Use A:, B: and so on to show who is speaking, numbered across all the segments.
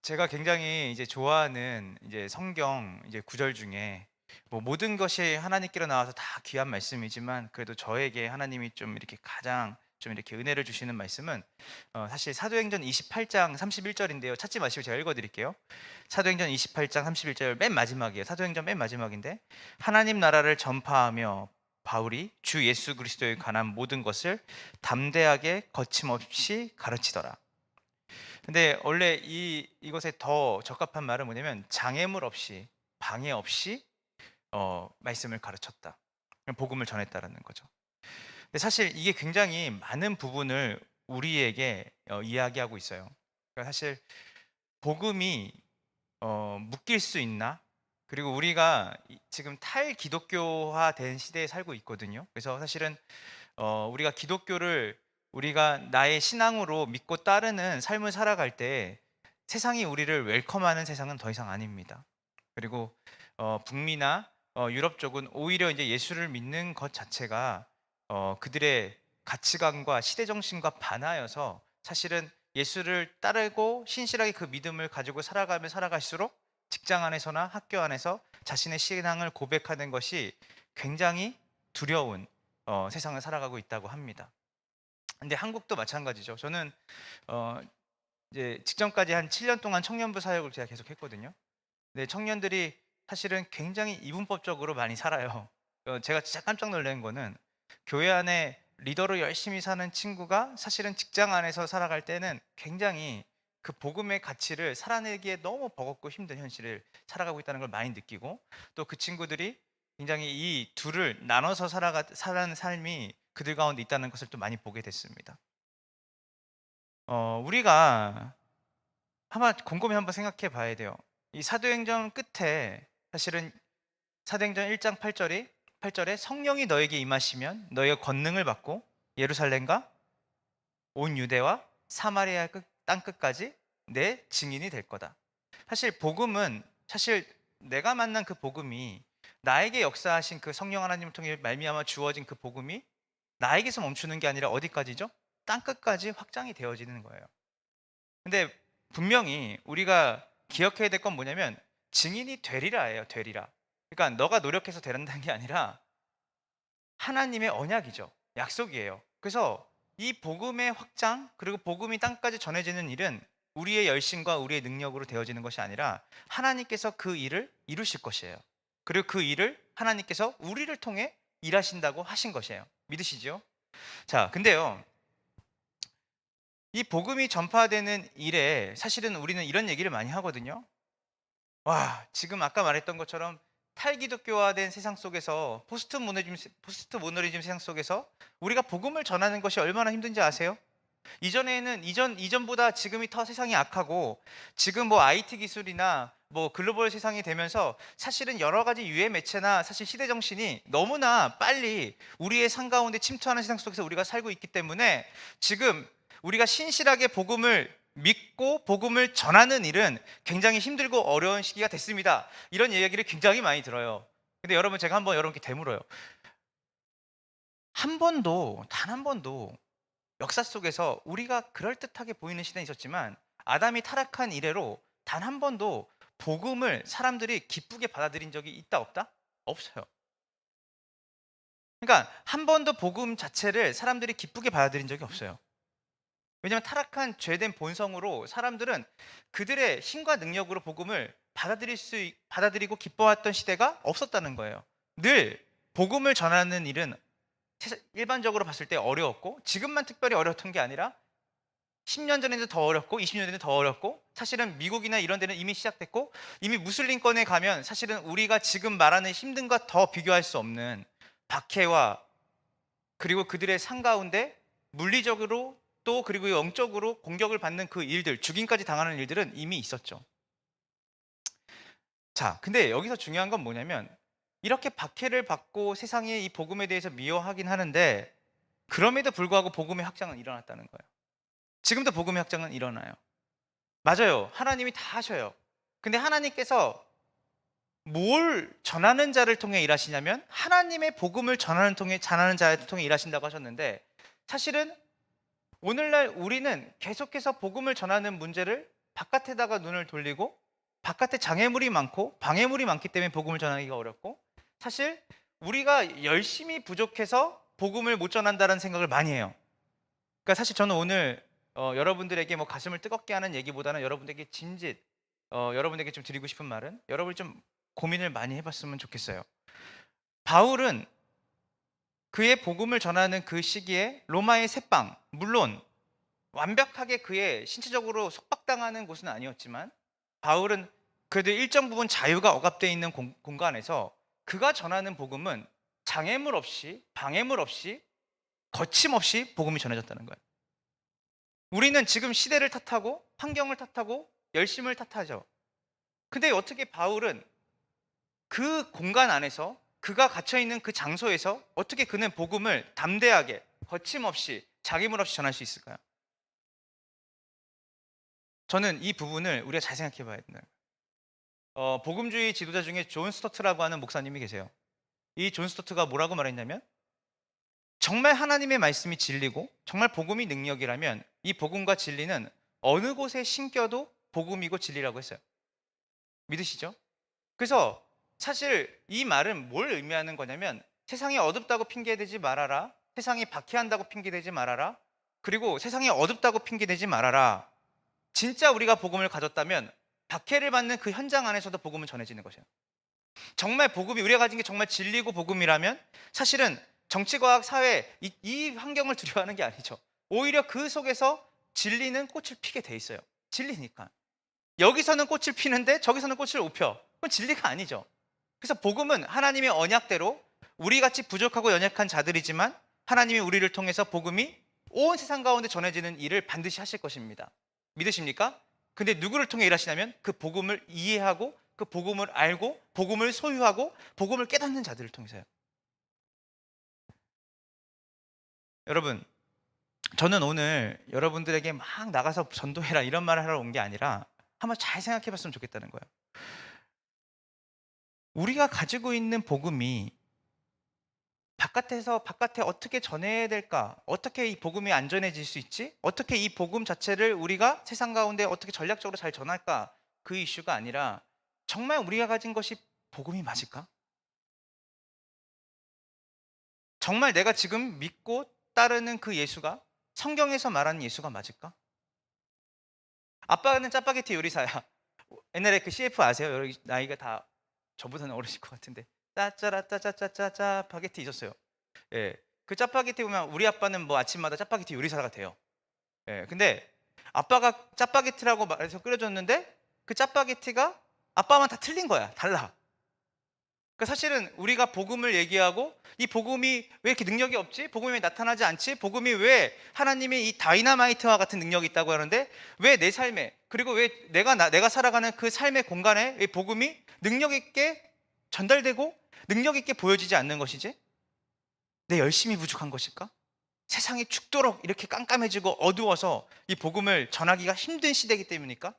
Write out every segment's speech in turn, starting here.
A: 제가 굉장히 이제 좋아하는 이제 성경 이제 구절 중에 뭐 모든 것이 하나님께로 나와서 다 귀한 말씀이지만 그래도 저에게 하나님이 좀 이렇게 가장 좀 이렇게 은혜를 주시는 말씀은 사실 사도행전 28장 31절인데요. 찾지 마시고 제가 읽어 드릴게요. 사도행전 28장 31절 맨 마지막이에요. 사도행전 맨 마지막인데 하나님 나라를 전파하며 바울이 주 예수 그리스도에 관한 모든 것을 담대하게 거침없이 가르치더라. 근데 원래 이것에 더 적합한 말은 뭐냐면 장애물 없이 방해 없이 말씀을 가르쳤다. 복음을 전했다라는 거죠. 근데 사실 이게 굉장히 많은 부분을 우리에게 이야기하고 있어요. 그러니까 사실 복음이 묶일 수 있나? 그리고 우리가 지금 탈기독교화된 시대에 살고 있거든요. 그래서 사실은 우리가 기독교를 우리가 나의 신앙으로 믿고 따르는 삶을 살아갈 때 세상이 우리를 웰컴하는 세상은 더 이상 아닙니다. 그리고 북미나 유럽 쪽은 오히려 이제 예수를 믿는 것 자체가 그들의 가치관과 시대 정신과 반하여서 사실은 예수를 따르고 신실하게 그 믿음을 가지고 살아가면 살아갈수록 직장 안에서나 학교 안에서 자신의 신앙을 고백하는 것이 굉장히 두려운 세상을 살아가고 있다고 합니다. 근데 한국도 마찬가지죠. 저는 어 이제 직전까지 한 7년 동안 청년부 사역을 제가 계속 했거든요. 근데 청년들이 사실은 굉장히 이분법적으로 많이 살아요. 제가 진짜 깜짝 놀란 거는 교회 안에 리더로 열심히 사는 친구가 사실은 직장 안에서 살아갈 때는 굉장히 그 복음의 가치를 살아내기에 너무 버겁고 힘든 현실을 살아가고 있다는 걸 많이 느끼고, 또 그 친구들이 굉장히 이 둘을 나눠서 살아가는 삶이 그들 가운데 있다는 것을 또 많이 보게 됐습니다. 우리가 한번 곰곰이 한번 생각해 봐야 돼요. 이 사도행전 끝에 사실은 사도행전 1장 8절에 성령이 너에게 임하시면 너희가 권능을 받고 예루살렘과 온 유대와 사마리아 땅 끝까지 내 증인이 될 거다. 사실 복음은 사실 내가 만난 그 복음이 나에게 역사하신 그 성령 하나님을 통해 말미암아 주어진 그 복음이 나에게서 멈추는 게 아니라 어디까지죠? 땅 끝까지 확장이 되어지는 거예요. 근데 분명히 우리가 기억해야 될 건 뭐냐면 증인이 되리라예요. 되리라. 그러니까 너가 노력해서 되란다는 게 아니라 하나님의 언약이죠. 약속이에요. 그래서 이 복음의 확장, 그리고 복음이 땅까지 전해지는 일은 우리의 열심과 우리의 능력으로 되어지는 것이 아니라 하나님께서 그 일을 이루실 것이에요. 그리고 그 일을 하나님께서 우리를 통해 일하신다고 하신 것이에요. 믿으시죠? 자, 근데요, 이 복음이 전파되는 일에 사실은 우리는 이런 얘기를 많이 하거든요. 와, 지금 아까 말했던 것처럼 탈기독교화된 세상 속에서 포스트 모더니즘 세상 속에서 우리가 복음을 전하는 것이 얼마나 힘든지 아세요? 이전에는 이전보다 지금이 더 세상이 악하고, 지금 뭐 IT 기술이나 뭐 글로벌 세상이 되면서 사실은 여러 가지 유해 매체나 사실 시대 정신이 너무나 빨리 우리의 삶 가운데 침투하는 세상 속에서 우리가 살고 있기 때문에 지금 우리가 신실하게 복음을 믿고 복음을 전하는 일은 굉장히 힘들고 어려운 시기가 됐습니다. 이런 이야기를 굉장히 많이 들어요. 근데 여러분, 제가 한번 여러분께 되물어요. 한 번도, 단 한 번도 역사 속에서 우리가 그럴듯하게 보이는 시대는 있었지만 아담이 타락한 이래로 단 한 번도 복음을 사람들이 기쁘게 받아들인 적이 있다 없다? 없어요. 그러니까 한 번도 복음 자체를 사람들이 기쁘게 받아들인 적이 없어요. 왜냐하면 타락한 죄된 본성으로 사람들은 그들의 힘과 능력으로 복음을 받아들이고 기뻐했던 시대가 없었다는 거예요. 늘 복음을 전하는 일은 일반적으로 봤을 때 어려웠고, 지금만 특별히 어려웠던 게 아니라 10년 전에도 더 어렵고 20년 전에도 더 어렵고, 사실은 미국이나 이런 데는 이미 시작됐고, 이미 무슬림권에 가면 사실은 우리가 지금 말하는 힘든과 더 비교할 수 없는 박해와, 그리고 그들의 삶 가운데 물리적으로 또 그리고 영적으로 공격을 받는 그 일들, 죽임까지 당하는 일들은 이미 있었죠. 자, 근데 여기서 중요한 건 뭐냐면, 이렇게 박해를 받고 세상에 이 복음에 대해서 미워하긴 하는데 그럼에도 불구하고 복음의 확장은 일어났다는 거예요. 지금도 복음의 확장은 일어나요. 맞아요. 하나님이 다 하셔요. 근데 하나님께서 뭘 전하는 자를 통해 일하시냐면 하나님의 복음을 전하는 자를 통해 일하신다고 하셨는데, 사실은 오늘날 우리는 계속해서 복음을 전하는 문제를 바깥에다가 눈을 돌리고 바깥에 장애물이 많고 방해물이 많기 때문에 복음을 전하기가 어렵고, 사실 우리가 열심히 부족해서 복음을 못 전한다는 생각을 많이 해요. 그러니까 사실 저는 오늘 여러분들에게 뭐 가슴을 뜨겁게 하는 얘기보다는 여러분들에게 진짓, 여러분에게 좀 드리고 싶은 말은, 여러분이 좀 고민을 많이 해봤으면 좋겠어요. 바울은 그의 복음을 전하는 그 시기에 로마의 새빵, 물론 완벽하게 그의 신체적으로 속박당하는 곳은 아니었지만, 바울은 그래도 일정 부분 자유가 억압되어 있는 공간에서 그가 전하는 복음은 장애물 없이 방해물 없이 거침없이 복음이 전해졌다는 거예요. 우리는 지금 시대를 탓하고 환경을 탓하고 열심을 탓하죠. 근데 어떻게 바울은 그 공간 안에서, 그가 갇혀 있는 그 장소에서 어떻게 그는 복음을 담대하게 거침없이 장애물 없이 전할 수 있을까요? 저는 이 부분을 우리가 잘 생각해 봐야 된다. 복음주의 지도자 중에 존 스토트라고 하는 목사님이 계세요. 이 존 스토트가 뭐라고 말했냐면, 정말 하나님의 말씀이 진리고 정말 복음이 능력이라면 이 복음과 진리는 어느 곳에 심겨도 복음이고 진리라고 했어요. 믿으시죠? 그래서 사실 이 말은 뭘 의미하는 거냐면, 세상이 어둡다고 핑계대지 말아라, 세상이 박해한다고 핑계대지 말아라, 그리고 세상이 어둡다고 핑계대지 말아라. 진짜 우리가 복음을 가졌다면 박해를 받는 그 현장 안에서도 복음은 전해지는 것이에요. 정말 복음이, 우리가 가진 게 정말 진리고 복음이라면 사실은 정치과학 사회 이 환경을 두려워하는 게 아니죠. 오히려 그 속에서 진리는 꽃을 피게 돼 있어요. 진리니까. 여기서는 꽃을 피는데 저기서는 꽃을 못 펴. 그건 진리가 아니죠. 그래서 복음은 하나님의 언약대로 우리같이 부족하고 연약한 자들이지만 하나님이 우리를 통해서 복음이 온 세상 가운데 전해지는 일을 반드시 하실 것입니다. 믿으십니까? 근데 누구를 통해 일하시냐면 그 복음을 이해하고 그 복음을 알고 복음을 소유하고 복음을 깨닫는 자들을 통해서요. 여러분, 저는 오늘 여러분들에게 막 나가서 전도해라 이런 말을 하러 온 게 아니라 한번 잘 생각해 봤으면 좋겠다는 거예요. 우리가 가지고 있는 복음이 바깥에 어떻게 전해야 될까? 어떻게 이 복음이 안전해질 수 있지? 어떻게 이 복음 자체를 우리가 세상 가운데 어떻게 전략적으로 잘 전할까? 그 이슈가 아니라, 정말 우리가 가진 것이 복음이 맞을까? 정말 내가 지금 믿고 따르는 그 예수가 성경에서 말하는 예수가 맞을까? 아빠는 짜파게티 요리사야. 옛날에 그 CF 아세요? 여러 나이가 다 저보다는 어리실 것 같은데. 짜짜라 짜짜짜짜 짜파게티 있었어요. 예. 그 짜파게티 보면 우리 아빠는 뭐 아침마다 짜파게티 요리사가 돼요. 예. 근데 아빠가 짜파게티라고 말해서 끓여줬는데 그 짜파게티가 아빠만 다 틀린 거야. 달라. 그러니까 사실은 우리가 복음을 얘기하고 이 복음이 왜 이렇게 능력이 없지? 복음이 왜 나타나지 않지? 복음이 왜 하나님의 이 다이나마이트와 같은 능력이 있다고 하는데 왜 내 삶에, 그리고 왜 내가 살아가는 그 삶의 공간에 왜 복음이 능력 있게 전달되고 능력 있게 보여지지 않는 것이지? 내 열심이 부족한 것일까? 세상이 죽도록 이렇게 깜깜해지고 어두워서 이 복음을 전하기가 힘든 시대이기 때문일까?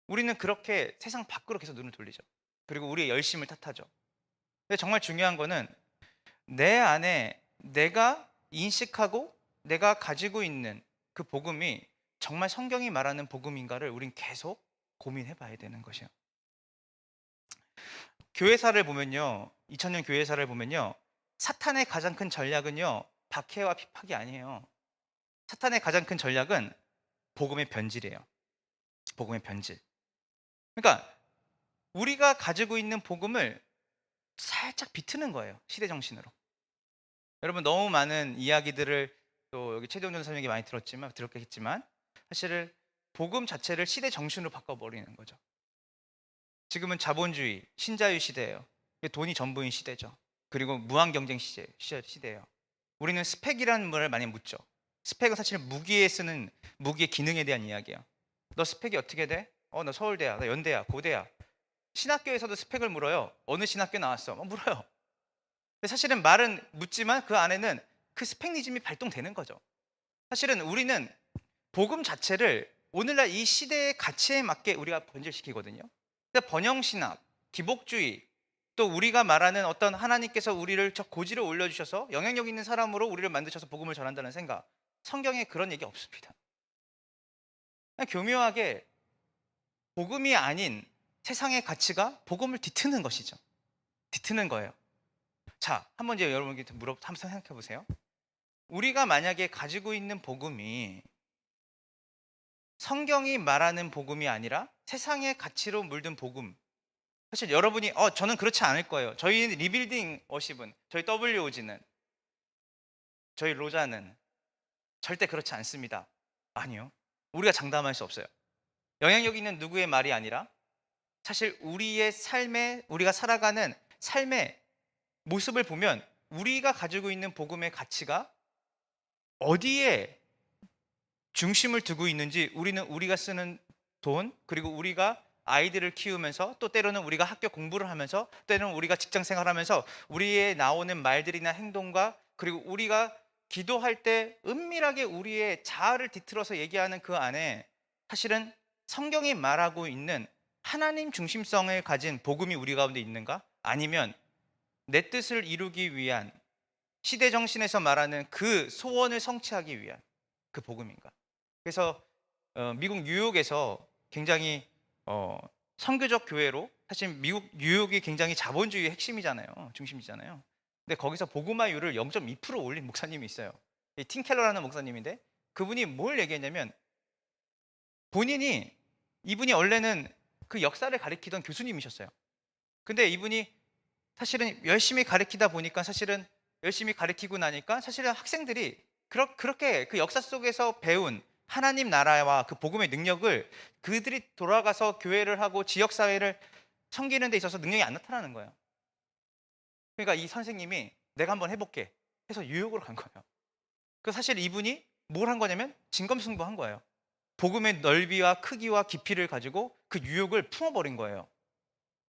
A: 우리는 그렇게 세상 밖으로 계속 눈을 돌리죠. 그리고 우리의 열심을 탓하죠. 근데 정말 중요한 거는 내 안에 내가 인식하고 내가 가지고 있는 그 복음이 정말 성경이 말하는 복음인가를 우린 계속 고민해 봐야 되는 것이에요. 교회사를 보면요, 2000년 교회사를 보면요, 사탄의 가장 큰 전략은요 박해와 핍박이 아니에요. 사탄의 가장 큰 전략은 복음의 변질이에요. 복음의 변질. 그러니까 우리가 가지고 있는 복음을 살짝 비트는 거예요. 시대 정신으로. 여러분, 너무 많은 이야기들을 또 여기 최대웅 전사님에게 많이 들었겠지만 사실은 복음 자체를 시대 정신으로 바꿔버리는 거죠. 지금은 자본주의, 신자유 시대예요. 돈이 전부인 시대죠. 그리고 무한 경쟁 시대예요. 우리는 스펙이라는 말을 많이 묻죠. 스펙은 사실 무기에 쓰는, 무기의 기능에 대한 이야기예요. 너 스펙이 어떻게 돼? 너 서울대야, 나 연대야, 고대야. 신학교에서도 스펙을 물어요. 어느 신학교 나왔어? 물어요. 근데 사실은 말은 묻지만 그 안에는 그 스펙니즘이 발동되는 거죠. 사실은 우리는 복음 자체를 오늘날 이 시대의 가치에 맞게 우리가 변질시키거든요. 번영신학, 기복주의, 또 우리가 말하는 어떤 하나님께서 우리를 저 고지를 올려주셔서 영향력 있는 사람으로 우리를 만드셔서 복음을 전한다는 생각, 성경에 그런 얘기 없습니다. 그냥 교묘하게 복음이 아닌 세상의 가치가 복음을 뒤트는 것이죠. 뒤트는 거예요. 자, 한번 이제 여러분께 한번 생각해 보세요. 우리가 만약에 가지고 있는 복음이 성경이 말하는 복음이 아니라 세상의 가치로 물든 복음. 사실 여러분이 저는 그렇지 않을 거예요. 저희 리빌딩 워십은, 저희 WOG는, 저희 로자는 절대 그렇지 않습니다. 아니요. 우리가 장담할 수 없어요. 영향력 있는 누구의 말이 아니라 사실 우리의 삶에, 우리가 살아가는 삶의 모습을 보면 우리가 가지고 있는 복음의 가치가 어디에 중심을 두고 있는지, 우리는 우리가 쓰는 돈, 그리고 우리가 아이들을 키우면서, 또 때로는 우리가 학교 공부를 하면서, 때로는 우리가 직장 생활하면서 우리의 나오는 말들이나 행동과, 그리고 우리가 기도할 때 은밀하게 우리의 자아를 뒤틀어서 얘기하는 그 안에 사실은 성경이 말하고 있는 하나님 중심성을 가진 복음이 우리 가운데 있는가? 아니면 내 뜻을 이루기 위한 시대 정신에서 말하는 그 소원을 성취하기 위한 그 복음인가? 그래서 미국 뉴욕에서 굉장히 선교적 교회로, 사실 미국 뉴욕이 굉장히 자본주의의 핵심이잖아요. 중심이잖아요. 근데 거기서 복음화율을 0.2% 올린 목사님이 있어요. 팀 켈러라는 목사님인데, 그분이 뭘 얘기했냐면, 이분이 원래는 그 역사를 가리키던 교수님이셨어요. 근데 이분이 사실은 열심히 가르치다 보니까, 사실은 열심히 가르치고 나니까 사실은 학생들이 그렇게 그 역사 속에서 배운 하나님 나라와 그 복음의 능력을, 그들이 돌아가서 교회를 하고 지역사회를 섬기는 데 있어서 능력이 안 나타나는 거예요. 그러니까 이 선생님이 내가 한번 해볼게 해서 뉴욕으로 간 거예요. 그 사실 이분이 뭘 한 거냐면 진검승부한 거예요. 복음의 넓이와 크기와 깊이를 가지고 그 뉴욕을 품어버린 거예요.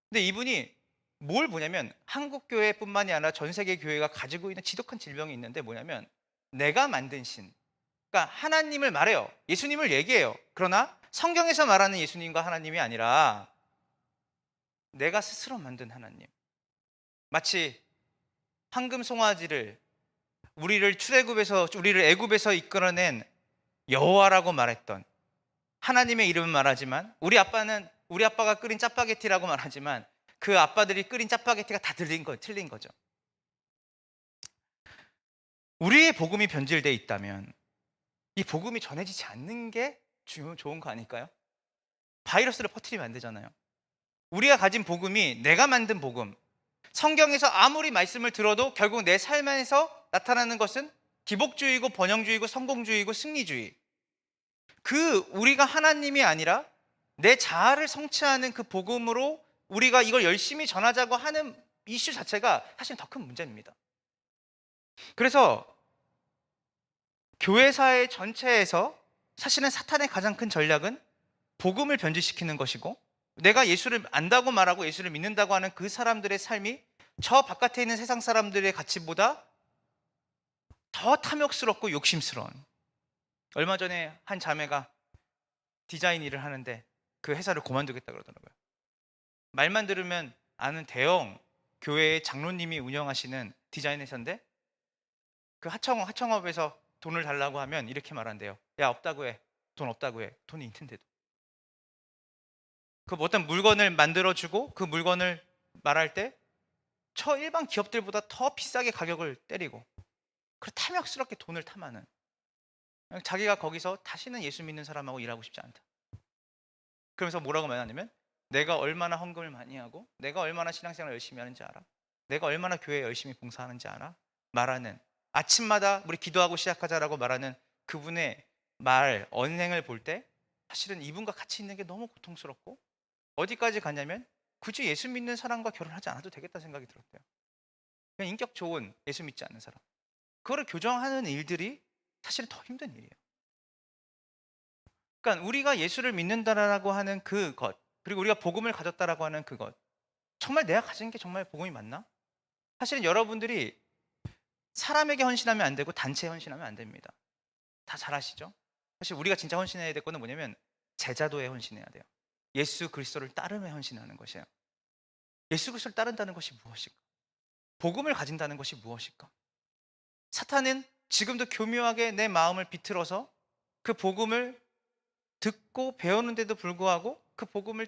A: 근데 이분이 뭘 보냐면, 한국 교회뿐만이 아니라 전 세계 교회가 가지고 있는 지독한 질병이 있는데, 뭐냐면 내가 만든 신, 그러니까 하나님을 말해요. 예수님을 얘기해요. 그러나 성경에서 말하는 예수님과 하나님이 아니라 내가 스스로 만든 하나님. 마치 황금 송아지를, 우리를 애굽에서 이끌어낸 여호와라고 말했던 하나님의 이름은 말하지만, 우리 아빠가 끓인 짜파게티라고 말하지만 그 아빠들이 끓인 짜파게티가 다 틀린 거죠. 우리의 복음이 변질되어 있다면 이 복음이 전해지지 않는 게 좋은 거 아닐까요? 바이러스를 퍼뜨리면 안 되잖아요. 우리가 가진 복음이 내가 만든 복음, 성경에서 아무리 말씀을 들어도 결국 내 삶에서 나타나는 것은 기복주의고 번영주의고 성공주의고 승리주의. 우리가 하나님이 아니라 내 자아를 성취하는 그 복음으로 우리가 이걸 열심히 전하자고 하는 이슈 자체가 사실 더 큰 문제입니다. 그래서 교회사회 전체에서 사실은 사탄의 가장 큰 전략은 복음을 변질시키는 것이고, 내가 예수를 안다고 말하고 예수를 믿는다고 하는 그 사람들의 삶이 저 바깥에 있는 세상 사람들의 가치보다 더 탐욕스럽고 욕심스러운. 얼마 전에 한 자매가 디자인 일을 하는데 그 회사를 그만두겠다 그러더라고요. 말만 들으면 아는 대형 교회의 장로님이 운영하시는 디자인 회사인데, 그 하청업에서 돈을 달라고 하면 이렇게 말한대요. 야, 없다고 해. 돈 없다고 해. 돈이 있는데도. 그 어떤 물건을 만들어주고 그 물건을 말할 때 일반 기업들보다 더 비싸게 가격을 때리고, 그리고 탐욕스럽게 돈을 탐하는, 자기가 거기서 다시는 예수 믿는 사람하고 일하고 싶지 않다. 그러면서 뭐라고 말하냐면, 내가 얼마나 헌금을 많이 하고 내가 얼마나 신앙생활을 열심히 하는지 알아? 내가 얼마나 교회에 열심히 봉사하는지 알아? 말하는, 아침마다 우리 기도하고 시작하자라고 말하는 그분의 언행을 볼 때 사실은 이분과 같이 있는 게 너무 고통스럽고, 어디까지 가냐면 굳이 예수 믿는 사람과 결혼하지 않아도 되겠다 생각이 들었대요. 그냥 인격 좋은 예수 믿지 않는 사람, 그거를 교정하는 일들이 사실은 더 힘든 일이에요. 그러니까 우리가 예수를 믿는다라고 하는 그것, 그리고 우리가 복음을 가졌다라고 하는 그것, 정말 내가 가진 게 정말 복음이 맞나? 사실은 여러분들이 사람에게 헌신하면 안 되고 단체에 헌신하면 안 됩니다. 다 잘 아시죠? 사실 우리가 진짜 헌신해야 될 거는 뭐냐면 제자도에 헌신해야 돼요. 예수 그리스도를 따르며 헌신하는 것이에요. 예수 그리스도를 따른다는 것이 무엇일까? 복음을 가진다는 것이 무엇일까? 사탄은 지금도 교묘하게 내 마음을 비틀어서 그 복음을 듣고 배우는데도 불구하고 그 복음을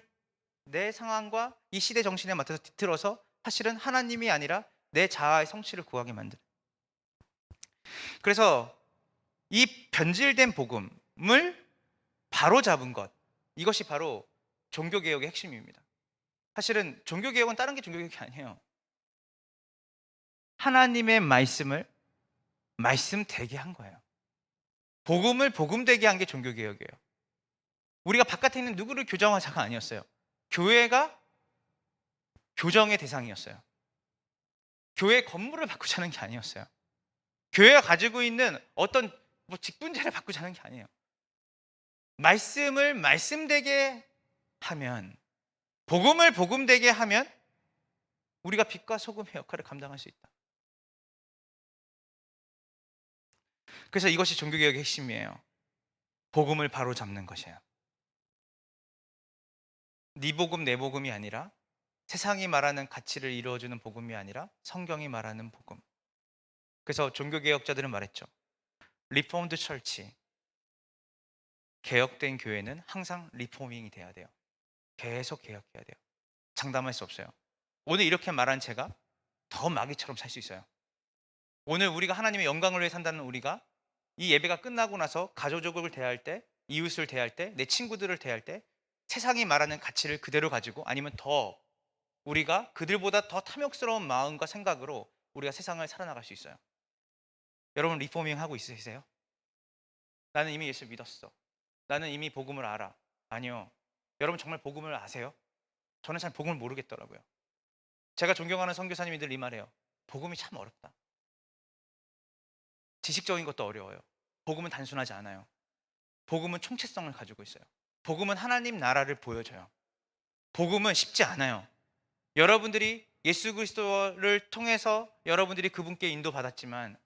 A: 내 상황과 이 시대 정신에 맞춰서 뒤틀어서 사실은 하나님이 아니라 내 자아의 성취를 구하게 만드는. 그래서 이 변질된 복음을 바로잡은 것, 이것이 바로 종교개혁의 핵심입니다. 사실은 종교개혁은 다른 게 종교개혁이 아니에요. 하나님의 말씀을 말씀되게 한 거예요. 복음을 복음되게 한 게 종교개혁이에요. 우리가 바깥에 있는 누구를 교정하자가 아니었어요. 교회가 교정의 대상이었어요. 교회 건물을 바꾸자는 게 아니었어요. 교회가 가지고 있는 어떤 직분제를 바꾸자는 게 아니에요. 말씀을 말씀되게 하면, 복음을 복음되게 하면 우리가 빛과 소금의 역할을 감당할 수 있다. 그래서 이것이 종교개혁의 핵심이에요. 복음을 바로 잡는 것이에요. 네 복음 내 복음이 아니라, 세상이 말하는 가치를 이루어주는 복음이 아니라 성경이 말하는 복음. 그래서 종교개혁자들은 말했죠. 리포먼드 철치, 개혁된 교회는 항상 리포밍이 돼야 돼요. 계속 개혁해야 돼요. 장담할 수 없어요. 오늘 이렇게 말한 제가 더 마귀처럼 살 수 있어요. 오늘 우리가 하나님의 영광을 위해 산다는 우리가 이 예배가 끝나고 나서 가족을 대할 때, 이웃을 대할 때, 내 친구들을 대할 때 세상이 말하는 가치를 그대로 가지고, 아니면 더 우리가 그들보다 더 탐욕스러운 마음과 생각으로 우리가 세상을 살아나갈 수 있어요. 여러분 리포밍 하고 있으세요? 나는 이미 예수를 믿었어. 나는 이미 복음을 알아. 아니요. 여러분 정말 복음을 아세요? 저는 잘 복음을 모르겠더라고요. 제가 존경하는 선교사님이 늘 이 말해요. 복음이 참 어렵다. 지식적인 것도 어려워요. 복음은 단순하지 않아요. 복음은 총체성을 가지고 있어요. 복음은 하나님 나라를 보여줘요. 복음은 쉽지 않아요. 여러분들이 예수 그리스도를 통해서 여러분들이 그분께 인도받았지만,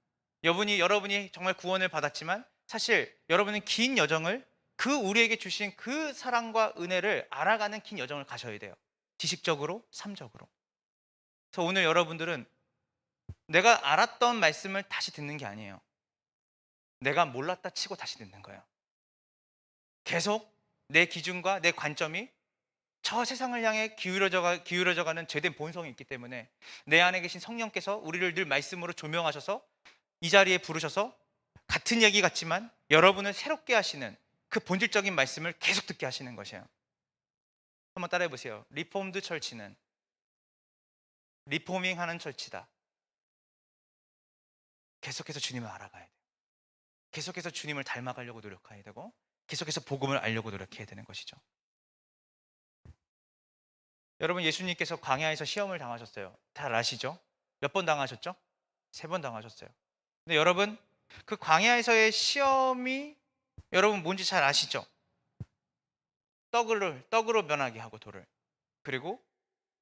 A: 여러분이 정말 구원을 받았지만, 사실 여러분은 긴 여정을, 그 우리에게 주신 그 사랑과 은혜를 알아가는 긴 여정을 가셔야 돼요. 지식적으로, 삶적으로. 그래서 오늘 여러분들은 내가 알았던 말씀을 다시 듣는 게 아니에요. 내가 몰랐다 치고 다시 듣는 거예요. 계속 내 기준과 내 관점이 저 세상을 향해 기울어져 가는 죄된 본성이 있기 때문에, 내 안에 계신 성령께서 우리를 늘 말씀으로 조명하셔서 이 자리에 부르셔서 같은 얘기 같지만 여러분을 새롭게 하시는 그 본질적인 말씀을 계속 듣게 하시는 것이에요. 한번 따라해 보세요. 리폼드 철치는 리포밍하는 철치다. 계속해서 주님을 알아가야 돼요. 계속해서 주님을 닮아가려고 노력해야 되고, 계속해서 복음을 알려고 노력해야 되는 것이죠. 여러분 예수님께서 광야에서 시험을 당하셨어요. 잘 아시죠? 몇 번 당하셨죠? 3번 당하셨어요. 근데 여러분 그 광야에서의 시험이 여러분 뭔지 잘 아시죠? 떡으로 변하게 하고 돌을, 그리고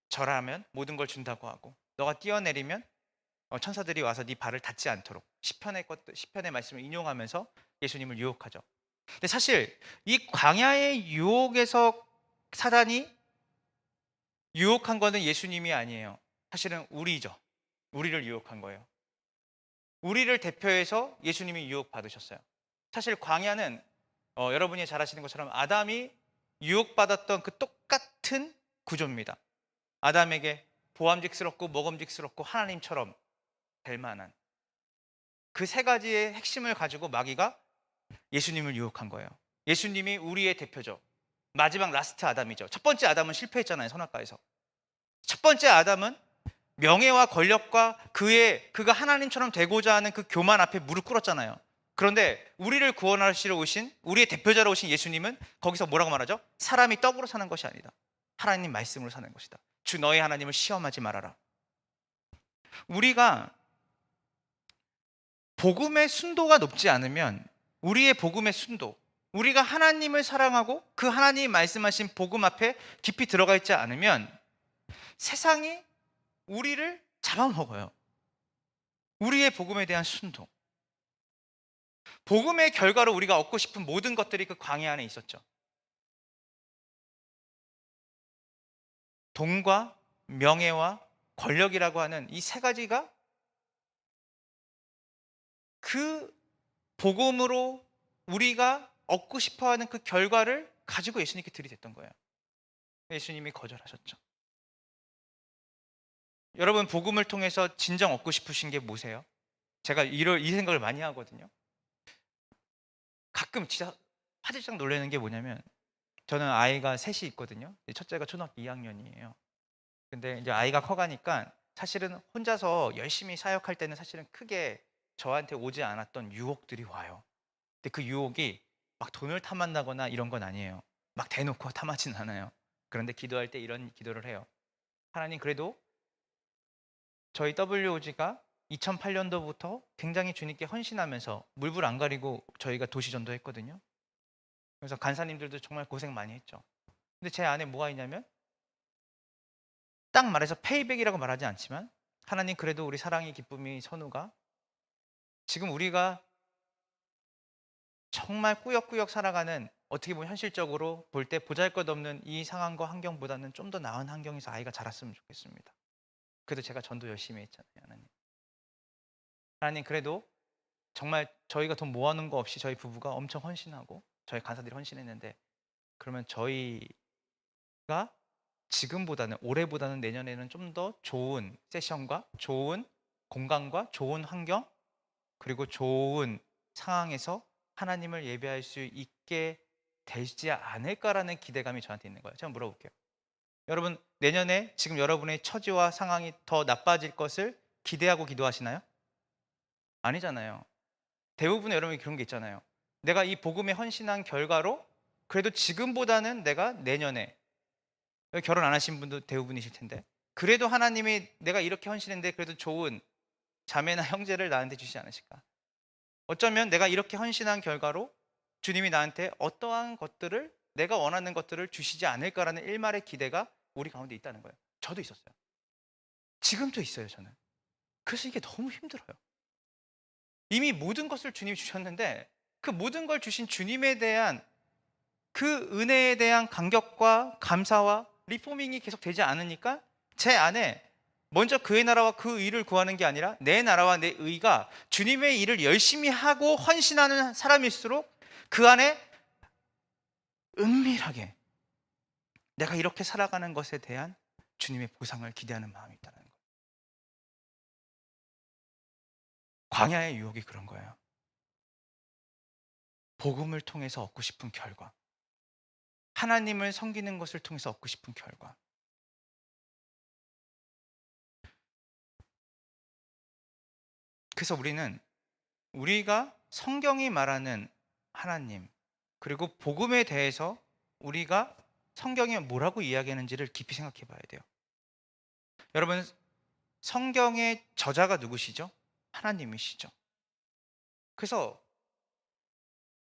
A: 절하면 모든 걸 준다고 하고, 너가 뛰어내리면 천사들이 와서 네 발을 닿지 않도록, 시편의 말씀을 인용하면서 예수님을 유혹하죠. 근데 사실 이 광야의 유혹에서 사단이 유혹한 거는 예수님이 아니에요. 사실은 우리죠. 우리를 유혹한 거예요. 우리를 대표해서 예수님이 유혹받으셨어요. 사실 광야는 여러분이 잘 아시는 것처럼 아담이 유혹받았던 그 똑같은 구조입니다. 아담에게 보암직스럽고 먹음직스럽고 하나님처럼 될 만한 그 3가지의 핵심을 가지고 마귀가 예수님을 유혹한 거예요. 예수님이 우리의 대표죠. 마지막 라스트 아담이죠. 첫 번째 아담은 실패했잖아요. 선악과에서. 첫 번째 아담은 명예와 권력과 그가 하나님처럼 되고자 하는 그 교만 앞에 무릎 꿇었잖아요. 그런데 우리를 구원하시러 오신, 우리의 대표자로 오신 예수님은 거기서 뭐라고 말하죠? 사람이 떡으로 사는 것이 아니다. 하나님 말씀으로 사는 것이다. 주 너의 하나님을 시험하지 말아라. 우리가 복음의 순도가 높지 않으면, 우리의 복음의 순도, 우리가 하나님을 사랑하고 그 하나님이 말씀하신 복음 앞에 깊이 들어가 있지 않으면 세상이 우리를 잡아먹어요. 우리의 복음에 대한 순도, 복음의 결과로 우리가 얻고 싶은 모든 것들이 그 광야 안에 있었죠. 돈과 명예와 권력이라고 하는 이 3가지가 그 복음으로 우리가 얻고 싶어하는 그 결과를 가지고 예수님께 들이댔던 거예요. 예수님이 거절하셨죠. 여러분, 복음을 통해서 진정 얻고 싶으신 게 뭐세요? 제가 이 생각을 많이 하거든요. 가끔 진짜 화들짝 놀라는 게 뭐냐면, 저는 아이가 셋이 있거든요. 첫째가 초등학교 2학년이에요. 근데 이제 아이가 커가니까 사실은 혼자서 열심히 사역할 때는 사실은 크게 저한테 오지 않았던 유혹들이 와요. 근데 그 유혹이 막 돈을 탐한다거나 이런 건 아니에요. 막 대놓고 탐하진 않아요. 그런데 기도할 때 이런 기도를 해요. 하나님, 그래도 저희 WOG가 2008년도부터 굉장히 주님께 헌신하면서 물불 안 가리고 저희가 도시 전도했거든요. 그래서 간사님들도 정말 고생 많이 했죠. 근데 제 안에 뭐가 있냐면, 딱 말해서 페이백이라고 말하지 않지만, 하나님, 그래도 우리 사랑의 기쁨이 선우가 지금 우리가 정말 꾸역꾸역 살아가는, 어떻게 보면 현실적으로 볼 때 보잘것없는 이 상황과 환경보다는 좀 더 나은 환경에서 아이가 자랐으면 좋겠습니다. 그래도 제가 전도 열심히 했잖아요. 하나님, 하나님, 그래도 정말 저희가 돈 모아놓은 거 없이 저희 부부가 엄청 헌신하고 저희 간사들이 헌신했는데, 그러면 저희가 지금보다는, 올해보다는 내년에는 좀 더 좋은 세션과 좋은 공간과 좋은 환경, 그리고 좋은 상황에서 하나님을 예배할 수 있게 되지 않을까라는 기대감이 저한테 있는 거예요. 제가 물어볼게요. 여러분, 내년에 지금 여러분의 처지와 상황이 더 나빠질 것을 기대하고 기도하시나요? 아니잖아요. 대부분의 여러분이 그런 게 있잖아요. 내가 이 복음에 헌신한 결과로 그래도 지금보다는 내가 내년에, 여기 결혼 안 하신 분도 대부분이실 텐데, 그래도 하나님이 내가 이렇게 헌신했는데 그래도 좋은 자매나 형제를 나한테 주시지 않으실까? 어쩌면 내가 이렇게 헌신한 결과로 주님이 나한테 어떠한 것들을, 내가 원하는 것들을 주시지 않을까라는 일말의 기대가 우리 가운데 있다는 거예요. 저도 있었어요. 지금도 있어요, 저는. 그래서 이게 너무 힘들어요. 이미 모든 것을 주님이 주셨는데 그 모든 걸 주신 주님에 대한 그 은혜에 대한 감격과 감사와 리포밍이 계속 되지 않으니까 제 안에 먼저 그의 나라와 그 의를 구하는 게 아니라 내 나라와 내 의가 주님의 일을 열심히 하고 헌신하는 사람일수록 그 안에 은밀하게 내가 이렇게 살아가는 것에 대한 주님의 보상을 기대하는 마음이 있다는 거예요. 광야의 유혹이 그런 거예요. 복음을 통해서 얻고 싶은 결과, 하나님을 섬기는 것을 통해서 얻고 싶은 결과. 그래서 우리가 성경이 말하는 하나님, 그리고 복음에 대해서 우리가 성경이 뭐라고 이야기하는지를 깊이 생각해 봐야 돼요. 여러분, 성경의 저자가 누구시죠? 하나님이시죠. 그래서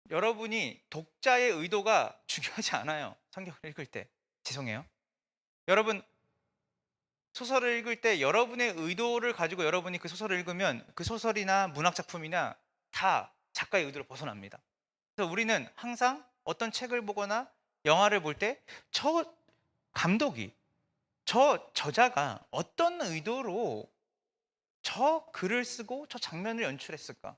A: 여러분이 독자의 의도가 중요하지 않아요. 성경을 읽을 때. 죄송해요. 여러분, 소설을 읽을 때 여러분의 의도를 가지고 여러분이 그 소설을 읽으면 그 소설이나 문학 작품이나 다 작가의 의도를 벗어납니다. 그래서 우리는 항상 어떤 책을 보거나 영화를 볼 때 저 감독이, 저 저자가 어떤 의도로 저 글을 쓰고 저 장면을 연출했을까?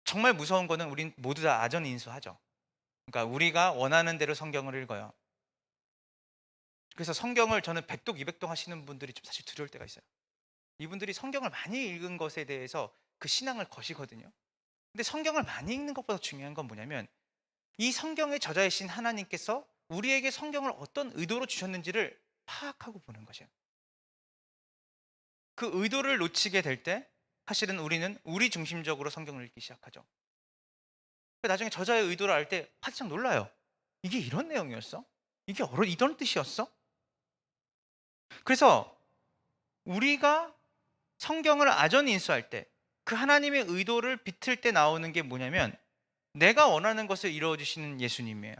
A: 정말 무서운 거는 우린 모두 다 아전인수하죠. 그러니까 우리가 원하는 대로 성경을 읽어요. 그래서 성경을 저는 백독, 이백독 하시는 분들이 좀 사실 두려울 때가 있어요. 이분들이 성경을 많이 읽은 것에 대해서 그 신앙을 거시거든요. 근데 성경을 많이 읽는 것보다 중요한 건 뭐냐면, 이 성경의 저자이신 하나님께서 우리에게 성경을 어떤 의도로 주셨는지를 파악하고 보는 것이에요. 그 의도를 놓치게 될 때 사실은 우리는 우리 중심적으로 성경을 읽기 시작하죠. 나중에 저자의 의도를 알 때 화들짝 놀라요. 이게 이런 내용이었어? 이게 이런 뜻이었어? 그래서 우리가 성경을 아전인수할 때 그 하나님의 의도를 비틀 때 나오는 게 뭐냐면, 내가 원하는 것을 이루어 주시는 예수님이에요.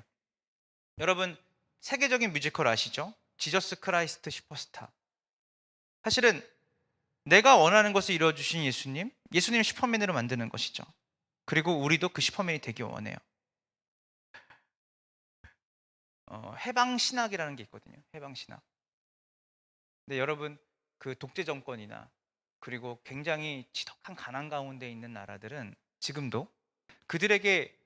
A: 여러분, 세계적인 뮤지컬 아시죠? 지저스 크라이스트 슈퍼스타. 사실은 내가 원하는 것을 이루어 주신 예수님 슈퍼맨으로 만드는 것이죠. 그리고 우리도 그 슈퍼맨이 되기 원해요. 해방 신학이라는 게 있거든요. 해방 신학. 근데 여러분, 그 독재 정권이나 그리고 굉장히 지독한 가난 가운데 있는 나라들은 지금도 그들에게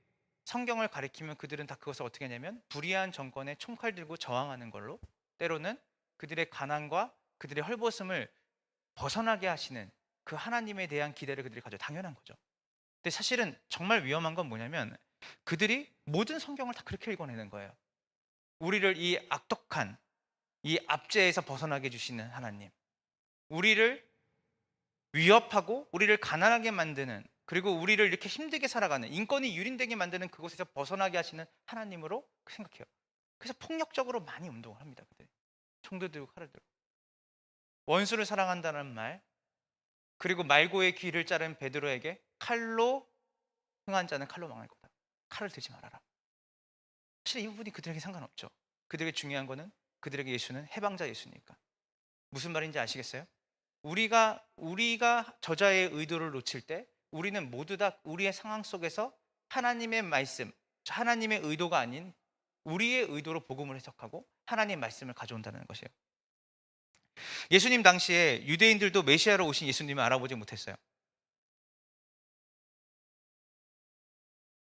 A: 성경을 가리키면 그들은 다 그것을 어떻게 하냐면 불의한 정권에 총칼 들고 저항하는 걸로, 때로는 그들의 가난과 그들의 헐벗음을 벗어나게 하시는 그 하나님에 대한 기대를 그들이 가져, 당연한 거죠. 근데 사실은 정말 위험한 건 뭐냐면 그들이 모든 성경을 다 그렇게 읽어내는 거예요. 우리를 이 악독한 이 압제에서 벗어나게 해주시는 하나님, 우리를 위협하고 우리를 가난하게 만드는, 그리고 우리를 이렇게 힘들게 살아가는, 인권이 유린되게 만드는 그곳에서 벗어나게 하시는 하나님으로 생각해요. 그래서 폭력적으로 많이 운동을 합니다. 그들이 총도 들고 칼을 들고, 원수를 사랑한다는 말, 그리고 말고의 귀를 자른 베드로에게 칼로 흥한 자는 칼로 망할 거다, 칼을 들지 말아라. 사실 이 부분이 그들에게 상관없죠. 그들에게 중요한 거는 그들에게 예수는 해방자 예수니까. 무슨 말인지 아시겠어요? 우리가 저자의 의도를 놓칠 때 우리는 모두 다 우리의 상황 속에서 하나님의 말씀, 하나님의 의도가 아닌 우리의 의도로 복음을 해석하고 하나님의 말씀을 가져온다는 것이에요. 예수님 당시에 유대인들도 메시아로 오신 예수님을 알아보지 못했어요.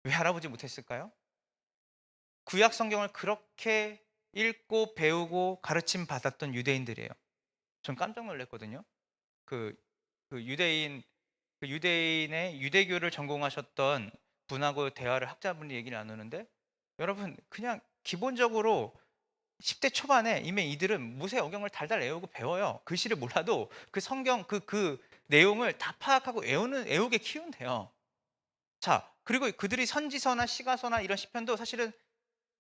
A: 왜 알아보지 못했을까요? 구약 성경을 그렇게 읽고 배우고 가르침 받았던 유대인들이에요. 전 깜짝 놀랐거든요. 그, 그 유대인의 유대교를 전공하셨던 분하고 대화를, 학자분이 얘기를 나누는데, 여러분 그냥 기본적으로 10대 초반에 이미 이들은 모세 어경을 달달 외우고 배워요. 글씨를 몰라도 그 성경 그 내용을 다 파악하고 외우게 키운대요. 자, 그리고 그들이 선지서나 시가서나 이런 시편도 사실은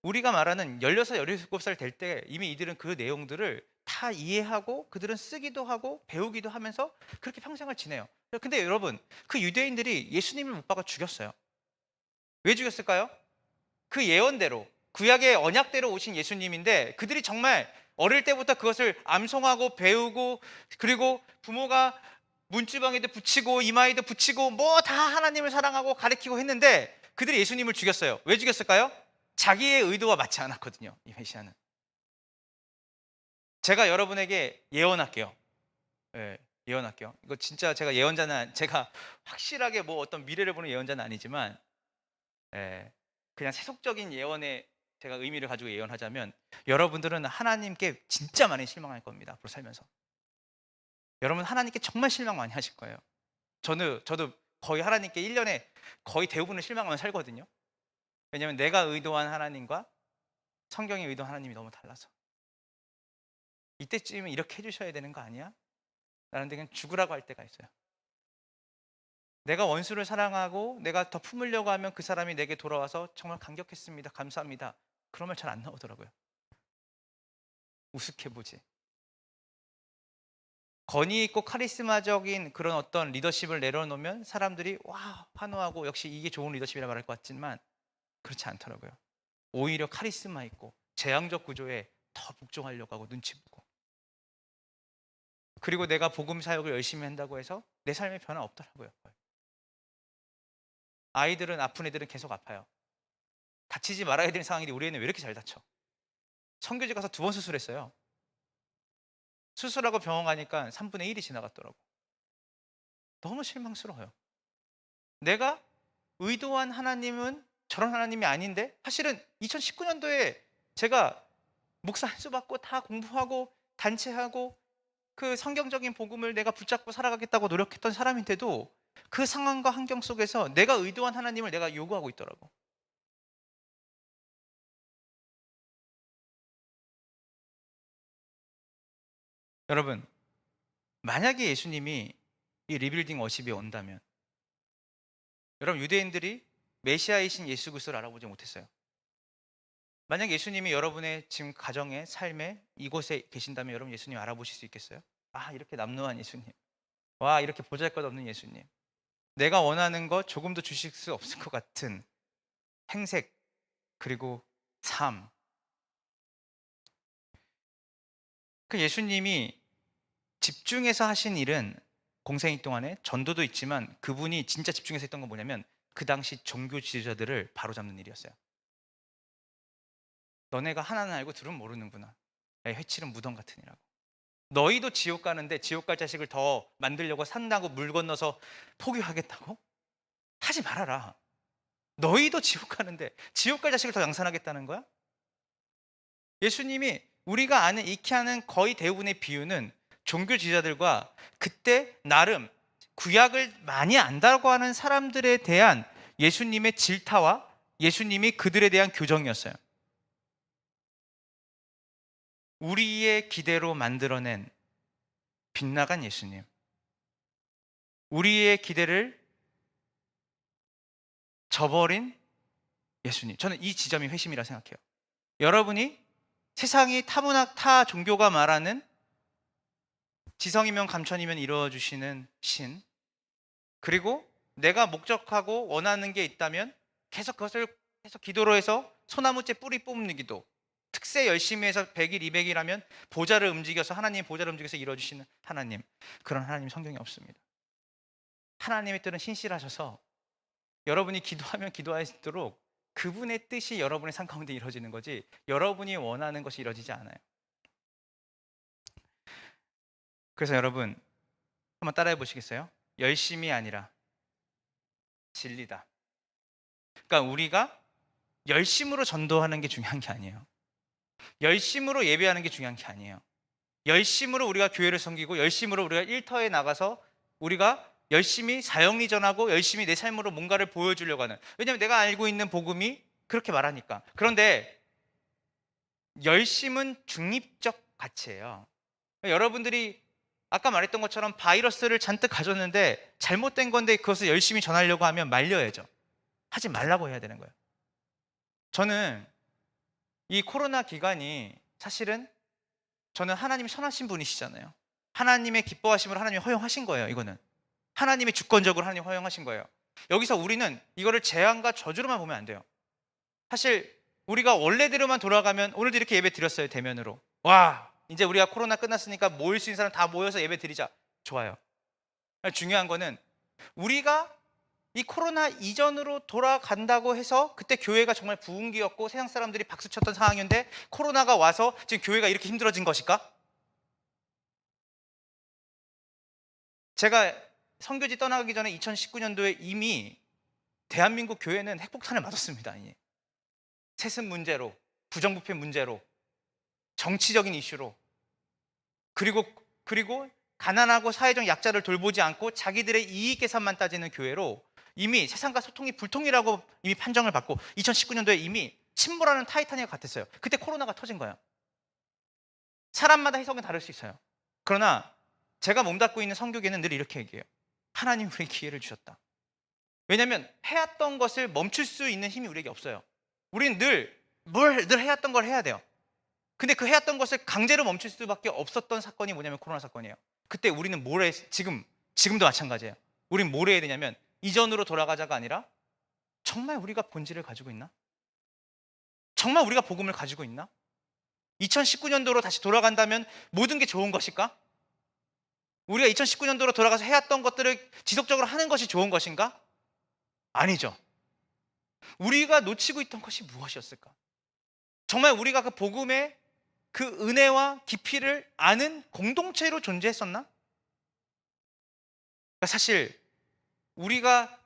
A: 우리가 말하는 16, 17살 될 때 이미 이들은 그 내용들을 다 이해하고 그들은 쓰기도 하고 배우기도 하면서 그렇게 평생을 지내요. 근데 여러분, 그 유대인들이 예수님을 못 박아 죽였어요. 왜 죽였을까요? 그 예언대로, 구약의 언약대로 오신 예수님인데 그들이 정말 어릴 때부터 그것을 암송하고 배우고, 그리고 부모가 문지방에도 붙이고 이마에도 붙이고 뭐 다 하나님을 사랑하고 가르치고 했는데 그들이 예수님을 죽였어요. 왜 죽였을까요? 자기의 의도와 맞지 않았거든요. 이 메시아는. 제가 여러분에게 예언할게요. 예, 예언할게요. 이거 진짜 제가 예언자는, 제가 확실하게 뭐 어떤 미래를 보는 예언자는 아니지만, 예, 그냥 세속적인 예언의 제가 의미를 가지고 예언하자면, 여러분들은 하나님께 진짜 많이 실망할 겁니다. 앞으로 살면서. 여러분 하나님께 정말 실망 많이 하실 거예요. 저도 거의 하나님께 1년에 거의 대부분을 실망하면 살거든요. 왜냐하면 내가 의도한 하나님과 성경이 의도한 하나님이 너무 달라서. 이때쯤은 이렇게 해주셔야 되는 거 아니야? 라는 데 그냥 죽으라고 할 때가 있어요. 내가 원수를 사랑하고 내가 더 품으려고 하면 그 사람이 내게 돌아와서 정말 감격했습니다, 감사합니다, 그런 말 잘 안 나오더라고요. 우습게 보지. 건의 있고 카리스마적인 그런 어떤 리더십을 내려놓으면 사람들이 와 환호하고 역시 이게 좋은 리더십이라 말할 것 같지만 그렇지 않더라고요. 오히려 카리스마 있고 재앙적 구조에 더 복종하려고 하고 눈치 보고, 그리고 내가 복음 사역을 열심히 한다고 해서 내 삶에 변화 없더라고요. 아이들은, 아픈 애들은 계속 아파요. 다치지 말아야 되는 상황인데 우리 애는 왜 이렇게 잘 다쳐? 선교지 가서 2번 수술했어요. 수술하고 병원 가니까 3분의 1이 지나갔더라고. 너무 실망스러워요. 내가 의도한 하나님은 저런 하나님이 아닌데, 사실은 2019년도에 제가 목사 한수 받고 다 공부하고 단체하고 그 성경적인 복음을 내가 붙잡고 살아가겠다고 노력했던 사람인데도 그 상황과 환경 속에서 내가 의도한 하나님을 내가 요구하고 있더라고. 여러분, 만약에 예수님이 이 리빌딩 워십이 온다면, 여러분 유대인들이 메시아이신 예수 그리스도를 알아보지 못했어요. 만약 예수님이 여러분의 지금 가정에, 삶에, 이곳에 계신다면 여러분 예수님 알아보실 수 있겠어요? 아, 이렇게 남루한 예수님, 와 이렇게 보잘것없는 예수님, 내가 원하는 거 조금도 주실 수 없을 것 같은 행색, 그리고 삶. 그 예수님이 집중해서 하신 일은 공생애 동안에 전도도 있지만, 그분이 진짜 집중해서 했던 건 뭐냐면 그 당시 종교 지도자들을 바로잡는 일이었어요. 너네가 하나는 알고 둘은 모르는구나. 야, 회칠은 무덤 같으니라고. 너희도 지옥 가는데 지옥 갈 자식을 더 만들려고 산다고 물 건너서 포교하겠다고? 하지 말아라. 너희도 지옥 가는데 지옥 갈 자식을 더 양산하겠다는 거야? 예수님이 우리가 아는 익히하는 거의 대부분의 비유는 종교 지도자들과 그때 나름 구약을 많이 안다고 하는 사람들에 대한 예수님의 질타와 예수님이 그들에 대한 교정이었어요. 우리의 기대로 만들어낸 빗나간 예수님, 우리의 기대를 저버린 예수님. 저는 이 지점이 회심이라 생각해요. 여러분이 세상이 타문학 타 종교가 말하는 지성이면 감천이면 이루어주시는 신, 그리고 내가 목적하고 원하는 게 있다면 계속 그것을 계속 기도로 해서 소나무째 뿌리 뽑는 기도, 특세 열심히 해서 100일 200일 하면 보좌를 움직여서 하나님의 보좌를 움직여서 이루어주시는 하나님, 그런 하나님 성경에 없습니다. 하나님의 뜻은 신실하셔서 여러분이 기도하면 기도할수록 그분의 뜻이 여러분의 삶 가운데 이루어지는 거지 여러분이 원하는 것이 이루어지지 않아요. 그래서 여러분 한번 따라해 보시겠어요? 열심이 아니라 진리다. 그러니까 우리가 열심으로 전도하는 게 중요한 게 아니에요. 열심으로 예배하는 게 중요한 게 아니에요. 열심으로 우리가 교회를 섬기고 열심으로 우리가 일터에 나가서 우리가 열심히 사형리 전하고 열심히 내 삶으로 뭔가를 보여주려고 하는, 왜냐하면 내가 알고 있는 복음이 그렇게 말하니까. 그런데 열심은 중립적 가치예요. 여러분들이 아까 말했던 것처럼 바이러스를 잔뜩 가졌는데 잘못된 건데 그것을 열심히 전하려고 하면 말려야죠. 하지 말라고 해야 되는 거예요. 저는 이 코로나 기간이 사실은 저는 하나님이 선하신 분이시잖아요. 하나님의 기뻐하심을 하나님이 허용하신 거예요. 이거는 하나님의 주권적으로 하나님이 허용하신 거예요. 여기서 우리는 이거를 재앙과 저주로만 보면 안 돼요. 사실 우리가 원래대로만 돌아가면 오늘도 이렇게 예배 드렸어요. 대면으로. 와, 이제 우리가 코로나 끝났으니까 모일 수 있는 사람 다 모여서 예배 드리자. 좋아요. 중요한 거는 우리가 이 코로나 이전으로 돌아간다고 해서 그때 교회가 정말 부흥기였고 세상 사람들이 박수쳤던 상황이었는데 코로나가 와서 지금 교회가 이렇게 힘들어진 것일까? 제가 선교지 떠나가기 전에 2019년도에 이미 대한민국 교회는 핵폭탄을 맞았습니다. 세습 문제로, 부정부패 문제로, 정치적인 이슈로, 그리고 가난하고 사회적 약자를 돌보지 않고 자기들의 이익 계산만 따지는 교회로 이미 세상과 소통이 불통이라고 이미 판정을 받고 2019년도에 이미 침몰하는 타이타닉 같았어요. 그때 코로나가 터진 거예요. 사람마다 해석은 다를 수 있어요. 그러나 제가 몸담고 있는 선교계는 늘 이렇게 얘기해요. 하나님 우리에게 기회를 주셨다. 왜냐하면 해왔던 것을 멈출 수 있는 힘이 우리에게 없어요. 우리는 늘 해왔던 걸 해야 돼요. 근데 그 해왔던 것을 강제로 멈출 수밖에 없었던 사건이 뭐냐면 코로나 사건이에요. 그때 우리는 지금도 마찬가지예요. 우리는 뭘 해야 되냐면 이전으로 돌아가자가 아니라 정말 우리가 본질을 가지고 있나? 정말 우리가 복음을 가지고 있나? 2019년도로 다시 돌아간다면 모든 게 좋은 것일까? 우리가 2019년도로 돌아가서 해왔던 것들을 지속적으로 하는 것이 좋은 것인가? 아니죠. 우리가 놓치고 있던 것이 무엇이었을까? 정말 우리가 그 복음의 그 은혜와 깊이를 아는 공동체로 존재했었나? 그러니까 사실 우리가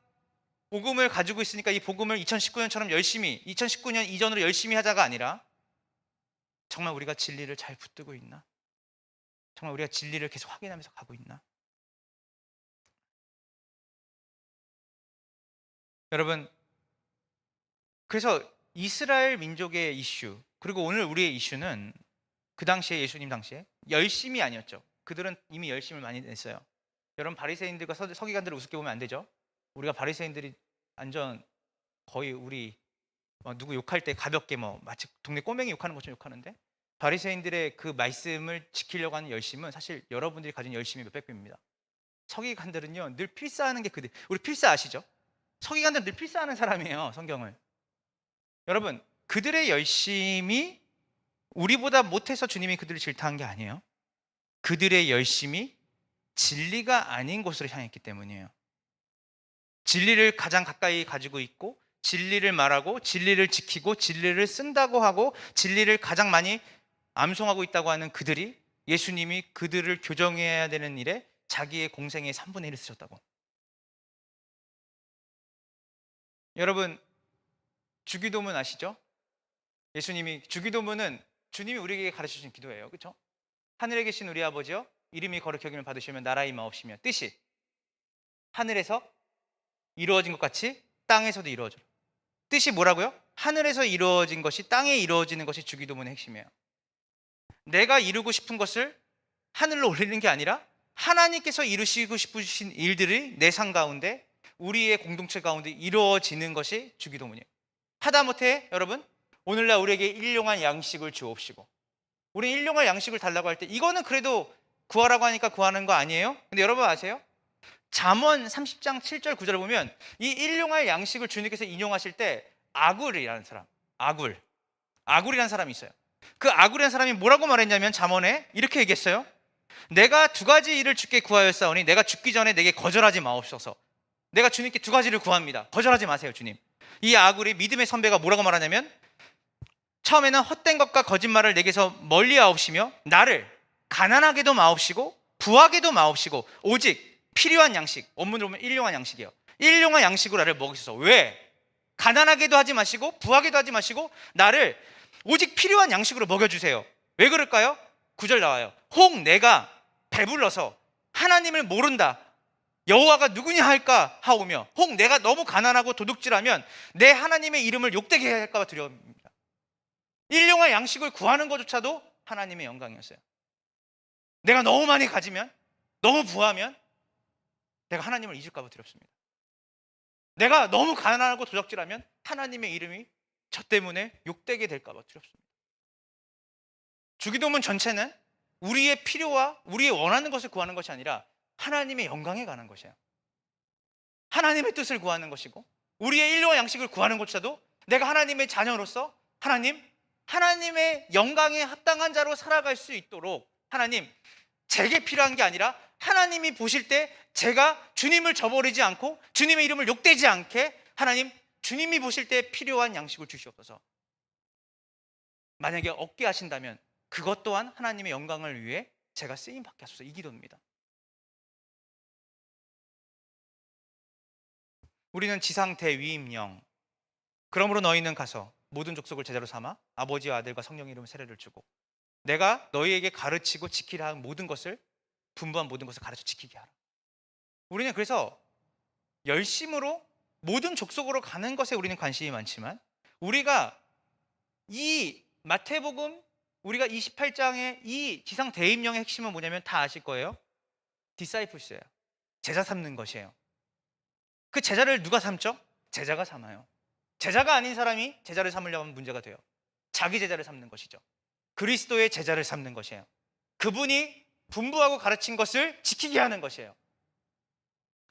A: 복음을 가지고 있으니까 이 복음을 2019년처럼 2019년 이전으로 열심히 하자가 아니라 정말 우리가 진리를 잘 붙들고 있나? 정말 우리가 진리를 계속 확인하면서 가고 있나? 여러분, 그래서 이스라엘 민족의 이슈, 그리고 오늘 우리의 이슈는 그 당시에 예수님 당시에 열심이 아니었죠. 그들은 이미 열심을 많이 냈어요. 여러분, 바리새인들과 서기관들을 우습게 보면 안 되죠. 우리가 바리새인들이 완전 거의 우리 누구 욕할 때 가볍게 마치 동네 꼬맹이 욕하는 것처럼 욕하는데, 바리새인들의 그 말씀을 지키려고 하는 열심은 사실 여러분들이 가진 열심이 몇백 배입니다. 서기관들은요 늘 필사하는 게 우리 필사 아시죠? 서기관들은 늘 필사하는 사람이에요. 성경을. 여러분, 그들의 열심이 우리보다 못해서 주님이 그들을 질타한 게 아니에요. 그들의 열심이 진리가 아닌 곳으로 향했기 때문이에요. 진리를 가장 가까이 가지고 있고 진리를 말하고 진리를 지키고 진리를 쓴다고 하고 진리를 가장 많이 암송하고 있다고 하는 그들이 예수님이 그들을 교정해야 되는 일에 자기의 공생의 3분의 1을 쓰셨다고. 여러분, 주기도문 아시죠? 예수님이 주기도문은 주님이 우리에게 가르쳐 주신 기도예요. 그렇죠? 하늘에 계신 우리 아버지여 이름이 거룩히 여김을 받으시면 나라의 임하옵시며 뜻이 하늘에서 이루어진 것 같이 땅에서도 이루어져라. 뜻이 뭐라고요? 하늘에서 이루어진 것이 땅에 이루어지는 것이 주기도문의 핵심이에요. 내가 이루고 싶은 것을 하늘로 올리는 게 아니라 하나님께서 이루시고 싶으신 일들이 내 삶 가운데 우리의 공동체 가운데 이루어지는 것이 주기도문이에요. 하다못해 여러분 오늘날 우리에게 일용할 양식을 주옵시고, 우리 일용할 양식을 달라고 할 때 이거는 그래도 구하라고 하니까 구하는 거 아니에요? 근데 여러분 아세요? 잠언 30장 7절 9절을 보면 이 일용할 양식을 주님께서 인용하실 때 아굴이라는 사람, 아굴이라는 사람이 있어요. 그 아굴이라는 사람이 뭐라고 말했냐면 잠언에 이렇게 얘기했어요. 내가 두 가지 일을 주께 구하였사오니 내가 죽기 전에 내게 거절하지 마옵소서. 내가 주님께 두 가지를 구합니다. 거절하지 마세요, 주님. 이 아굴이 믿음의 선배가 뭐라고 말하냐면 처음에는 헛된 것과 거짓말을 내게서 멀리 하옵시며 나를 가난하게도 마옵시고 부하게도 마옵시고 오직 필요한 양식, 원문으로 보면 일용한 양식이에요. 일용한 양식으로 나를 먹이소서. 왜? 가난하게도 하지 마시고 부하게도 하지 마시고 나를 오직 필요한 양식으로 먹여주세요. 왜 그럴까요? 9절 나와요. 혹 내가 배불러서 하나님을 모른다, 여호와가 누구냐 할까 하오며 혹 내가 너무 가난하고 도둑질하면 내 하나님의 이름을 욕되게 할까 봐 두려움입니다. 일용할 양식을 구하는 것조차도 하나님의 영광이었어요. 내가 너무 많이 가지면, 너무 부하면 내가 하나님을 잊을까 봐 두렵습니다. 내가 너무 가난하고 도적질하면 하나님의 이름이 저 때문에 욕되게 될까 봐 두렵습니다. 주기도문 전체는 우리의 필요와 우리의 원하는 것을 구하는 것이 아니라 하나님의 영광에 관한 것이에요. 하나님의 뜻을 구하는 것이고 우리의 일용할 양식을 구하는 것조차도 내가 하나님의 자녀로서 하나님의 영광에 합당한 자로 살아갈 수 있도록 하나님, 제게 필요한 게 아니라 하나님이 보실 때 제가 주님을 저버리지 않고 주님의 이름을 욕되지 않게 하나님, 주님이 보실 때 필요한 양식을 주시옵소서. 만약에 얻게 하신다면 그것 또한 하나님의 영광을 위해 제가 쓰임받게 하소서. 이 기도입니다. 우리는 지상 대위임령, 그러므로 너희는 가서 모든 족속을 제자로 삼아 아버지와 아들과 성령의 이름으로 세례를 주고 내가 너희에게 가르치고 지키라 한 모든 것을, 분부한 모든 것을 가르쳐 지키게 하라. 우리는 그래서 열심으로 모든 족속으로 가는 것에 우리는 관심이 많지만 우리가 이 마태복음 우리가 28장의 이 지상 대임령의 핵심은 뭐냐면 다 아실 거예요. 디사이플스예요. 제자 삼는 것이에요. 그 제자를 누가 삼죠? 제자가 삼아요. 제자가 아닌 사람이 제자를 삼으려고 하면 문제가 돼요. 자기 제자를 삼는 것이죠. 그리스도의 제자를 삼는 것이에요. 그분이 분부하고 가르친 것을 지키게 하는 것이에요.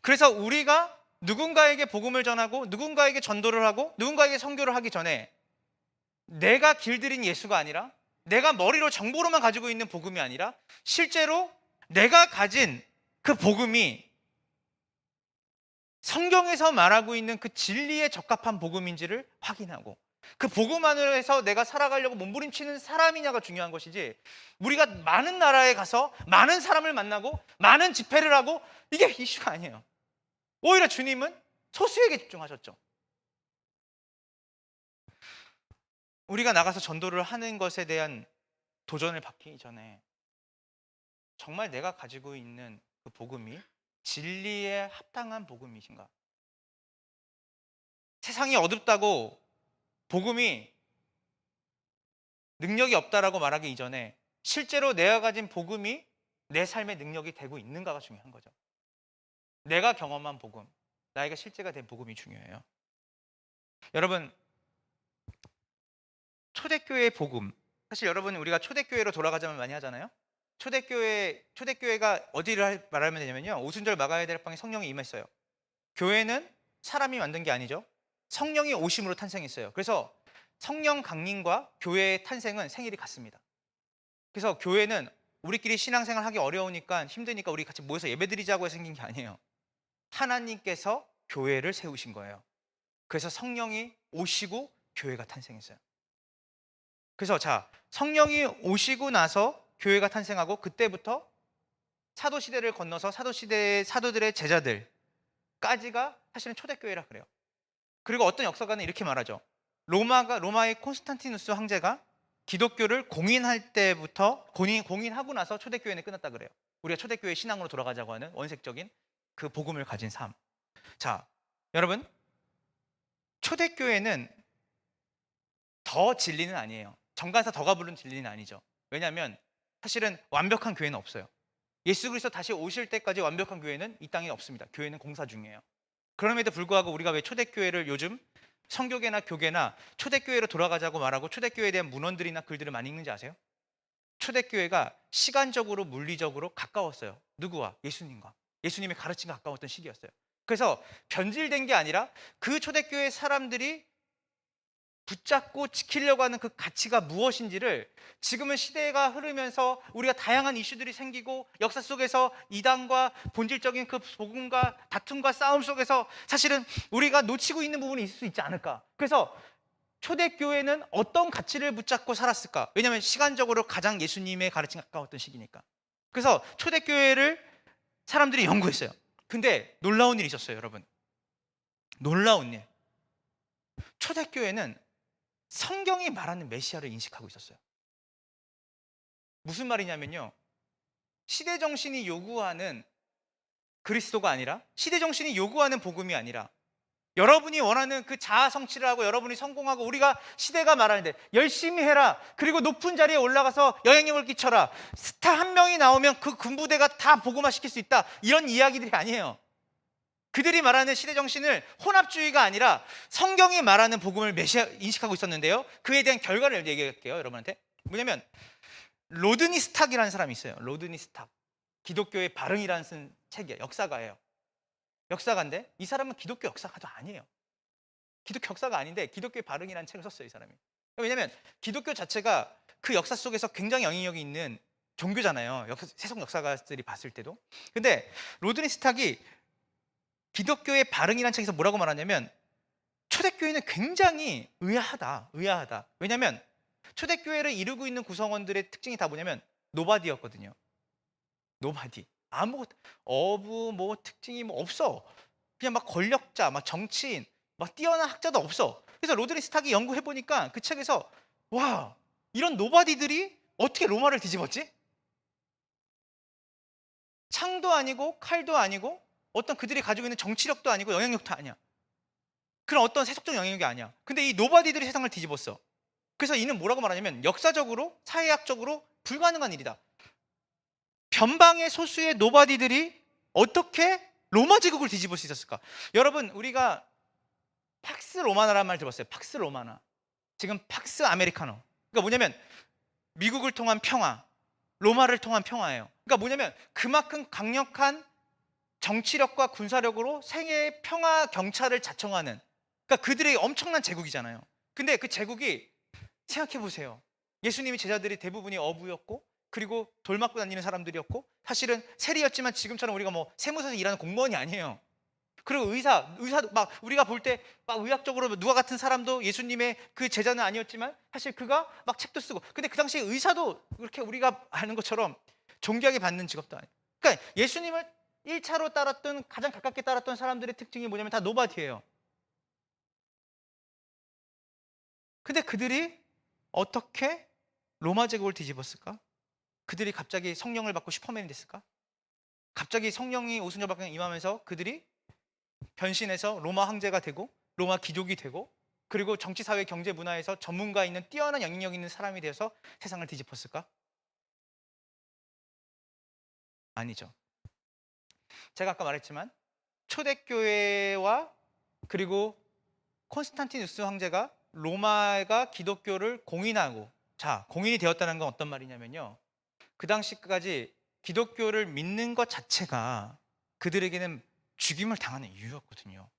A: 그래서 우리가 누군가에게 복음을 전하고 누군가에게 전도를 하고 누군가에게 선교를 하기 전에 내가 길들인 예수가 아니라 내가 머리로 정보로만 가지고 있는 복음이 아니라 실제로 내가 가진 그 복음이 성경에서 말하고 있는 그 진리에 적합한 복음인지를 확인하고 그 복음 안에서 내가 살아가려고 몸부림치는 사람이냐가 중요한 것이지, 우리가 많은 나라에 가서 많은 사람을 만나고 많은 집회를 하고 이게 이슈가 아니에요. 오히려 주님은 소수에게 집중하셨죠. 우리가 나가서 전도를 하는 것에 대한 도전을 받기 전에 정말 내가 가지고 있는 그 복음이 진리에 합당한 복음이신가? 세상이 어둡다고 복음이 능력이 없다라고 말하기 이전에 실제로 내가 가진 복음이 내 삶의 능력이 되고 있는가가 중요한 거죠. 내가 경험한 복음, 나에게 실제가 된 복음이 중요해요. 여러분, 초대교회의 복음, 사실 여러분 우리가 초대교회로 돌아가자면 많이 하잖아요. 초대교회가 어디를 말하면 되냐면요, 오순절 막아야 될 방에 성령이 임했어요. 교회는 사람이 만든 게 아니죠. 성령이 오심으로 탄생했어요. 그래서 성령 강림과 교회의 탄생은 생일이 같습니다. 그래서 교회는 우리끼리 신앙생활 하기 어려우니까 힘드니까 우리 같이 모여서 예배드리자고 해서 생긴 게 아니에요. 하나님께서 교회를 세우신 거예요. 그래서 성령이 오시고 교회가 탄생했어요. 그래서 성령이 오시고 나서 교회가 탄생하고 그때부터 사도시대를 건너서 사도시대의 사도들의 제자들까지가 사실은 초대교회라 그래요. 그리고 어떤 역사가는 이렇게 말하죠. 로마의 콘스탄티누스 황제가 기독교를 공인할 때부터 공인하고 나서 초대교회는 끝났다 그래요. 우리가 초대교회 신앙으로 돌아가자고 하는 원색적인 그 복음을 가진 삶. 자, 여러분, 초대교회는 더 진리는 아니에요. 정관사 더가 부른 진리는 아니죠. 왜냐하면 사실은 완벽한 교회는 없어요. 예수 그리스도 다시 오실 때까지 완벽한 교회는 이 땅에 없습니다. 교회는 공사 중이에요. 그럼에도 불구하고 우리가 왜 초대교회를 요즘 성교계나 교계나 초대교회로 돌아가자고 말하고 초대교회에 대한 문헌들이나 글들을 많이 읽는지 아세요? 초대교회가 시간적으로 물리적으로 가까웠어요. 누구와? 예수님과. 예수님의 가르침과 가까웠던 시기였어요. 그래서 변질된 게 아니라 그 초대교회 사람들이 붙잡고 지키려고 하는 그 가치가 무엇인지를 지금은 시대가 흐르면서 우리가 다양한 이슈들이 생기고 역사 속에서 이단과 본질적인 그 복음과 다툼과 싸움 속에서 사실은 우리가 놓치고 있는 부분이 있을 수 있지 않을까. 그래서 초대교회는 어떤 가치를 붙잡고 살았을까? 왜냐하면 시간적으로 가장 예수님의 가르침에 가까웠던 시기니까. 그래서 초대교회를 사람들이 연구했어요. 근데 놀라운 일이 있었어요, 여러분. 놀라운 일. 초대교회는 성경이 말하는 메시아를 인식하고 있었어요. 무슨 말이냐면요, 시대 정신이 요구하는 그리스도가 아니라, 시대 정신이 요구하는 복음이 아니라, 여러분이 원하는 그 자아 성취를 하고 여러분이 성공하고 우리가 시대가 말하는데 열심히 해라, 그리고 높은 자리에 올라가서 영향력을 끼쳐라, 스타 한 명이 나오면 그 군부대가 다 복음화시킬 수 있다, 이런 이야기들이 아니에요. 그들이 말하는 시대 정신을 혼합주의가 아니라 성경이 말하는 복음을 메시아 인식하고 있었는데요, 그에 대한 결과를 얘기할게요, 여러분한테. 뭐냐면 로드니 스탁이라는 사람이 있어요. 로드니 스탁. 기독교의 발흥이라는 쓴 책이에요. 역사가예요. 역사가인데 이 사람은 기독교 역사가도 아니에요. 기독교 역사가 아닌데 기독교의 발흥이라는 책을 썼어요, 이 사람이. 왜냐하면 기독교 자체가 그 역사 속에서 굉장히 영향력이 있는 종교잖아요, 세속 역사가들이 봤을 때도. 근데 로드니 스탁이 기독교의 발흥이라는 책에서 뭐라고 말하냐면 초대교회는 굉장히 의아하다. 왜냐하면 초대교회를 이루고 있는 구성원들의 특징이 다 뭐냐면 노바디였거든요. 노바디. 아무것도 어부 뭐 특징이 뭐 없어. 그냥 막 권력자, 막 정치인, 막 뛰어난 학자도 없어. 그래서 로드니 스탁이 연구해 보니까 그 책에서 와, 이런 노바디들이 어떻게 로마를 뒤집었지? 창도 아니고 칼도 아니고 어떤 그들이 가지고 있는 정치력도 아니고 영향력도 아니야. 그런 어떤 세속적 영향력이 아니야. 근데 이 노바디들이 세상을 뒤집었어. 그래서 이는 뭐라고 말하냐면 역사적으로, 사회학적으로 불가능한 일이다. 변방의 소수의 노바디들이 어떻게 로마 제국을 뒤집을 수 있었을까? 여러분, 우리가 팍스 로마나라는 말 들어봤어요. 팍스 로마나. 지금 팍스 아메리카노. 그러니까 뭐냐면 미국을 통한 평화, 로마를 통한 평화예요. 그러니까 뭐냐면 그만큼 강력한 정치력과 군사력으로 세계의 평화 경찰을 자청하는, 그러니까 그들의 엄청난 제국이잖아요. 근데 그 제국이, 생각해 보세요. 예수님의 제자들이 대부분이 어부였고, 그리고 돌 맞고 다니는 사람들이었고, 사실은 세리였지만 지금처럼 우리가 뭐 세무서에서 일하는 공무원이 아니에요. 그리고 의사도 막 우리가 볼 때 막 의학적으로 누가 같은 사람도 예수님의 그 제자는 아니었지만 사실 그가 막 책도 쓰고, 근데 그 당시에 의사도 그렇게 우리가 아는 것처럼 존귀하게 받는 직업도 아니에요. 그러니까 예수님을 1차로 따랐던, 가장 가깝게 따랐던 사람들의 특징이 뭐냐면 다 노바디예요. 근데 그들이 어떻게 로마 제국을 뒤집었을까? 그들이 갑자기 성령을 받고 슈퍼맨이 됐을까? 갑자기 성령이 오순절박경 임하면서 그들이 변신해서 로마 황제가 되고 로마 귀족이 되고, 그리고 정치, 사회, 경제, 문화에서 전문가 있는 뛰어난 영향력 있는 사람이 되어서 세상을 뒤집었을까? 아니죠. 제가 아까 말했지만 초대교회와 그리고 콘스탄티누스 황제가 로마가 기독교를 공인하고, 자, 공인이 되었다는 건 어떤 말이냐면요, 그 당시까지 기독교를 믿는 것 자체가 그들에게는 죽임을 당하는 이유였거든요.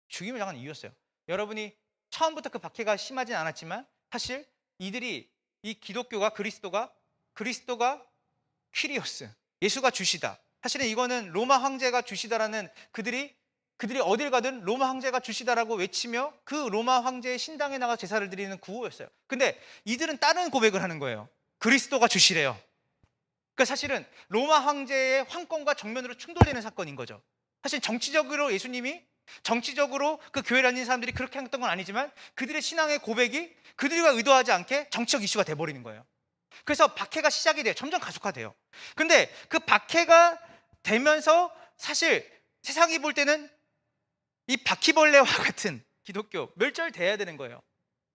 A: 죽임을 당하는 이유였어요. 여러분이 처음부터 그 박해가 심하진 않았지만 사실 이들이, 이 기독교가 그리스도가 퀴리오스, 예수가 주시다, 사실은 이거는 로마 황제가 주시다라는, 그들이 어딜 가든 로마 황제가 주시다라고 외치며 그 로마 황제의 신당에 나가 제사를 드리는 구호였어요. 근데 이들은 다른 고백을 하는 거예요. 그리스도가 주시래요. 그러니까 사실은 로마 황제의 황권과 정면으로 충돌되는 사건인 거죠. 사실 정치적으로 예수님이 정치적으로 그 교회 다니는 사람들이 그렇게 했던 건 아니지만 그들의 신앙의 고백이 그들과 의도하지 않게 정치적 이슈가 돼버리는 거예요. 그래서 박해가 시작이 돼요. 점점 가속화돼요. 근데 그 박해가 되면서 사실 세상이 볼 때는 이 바퀴벌레와 같은 기독교 멸절돼야 되는 거예요.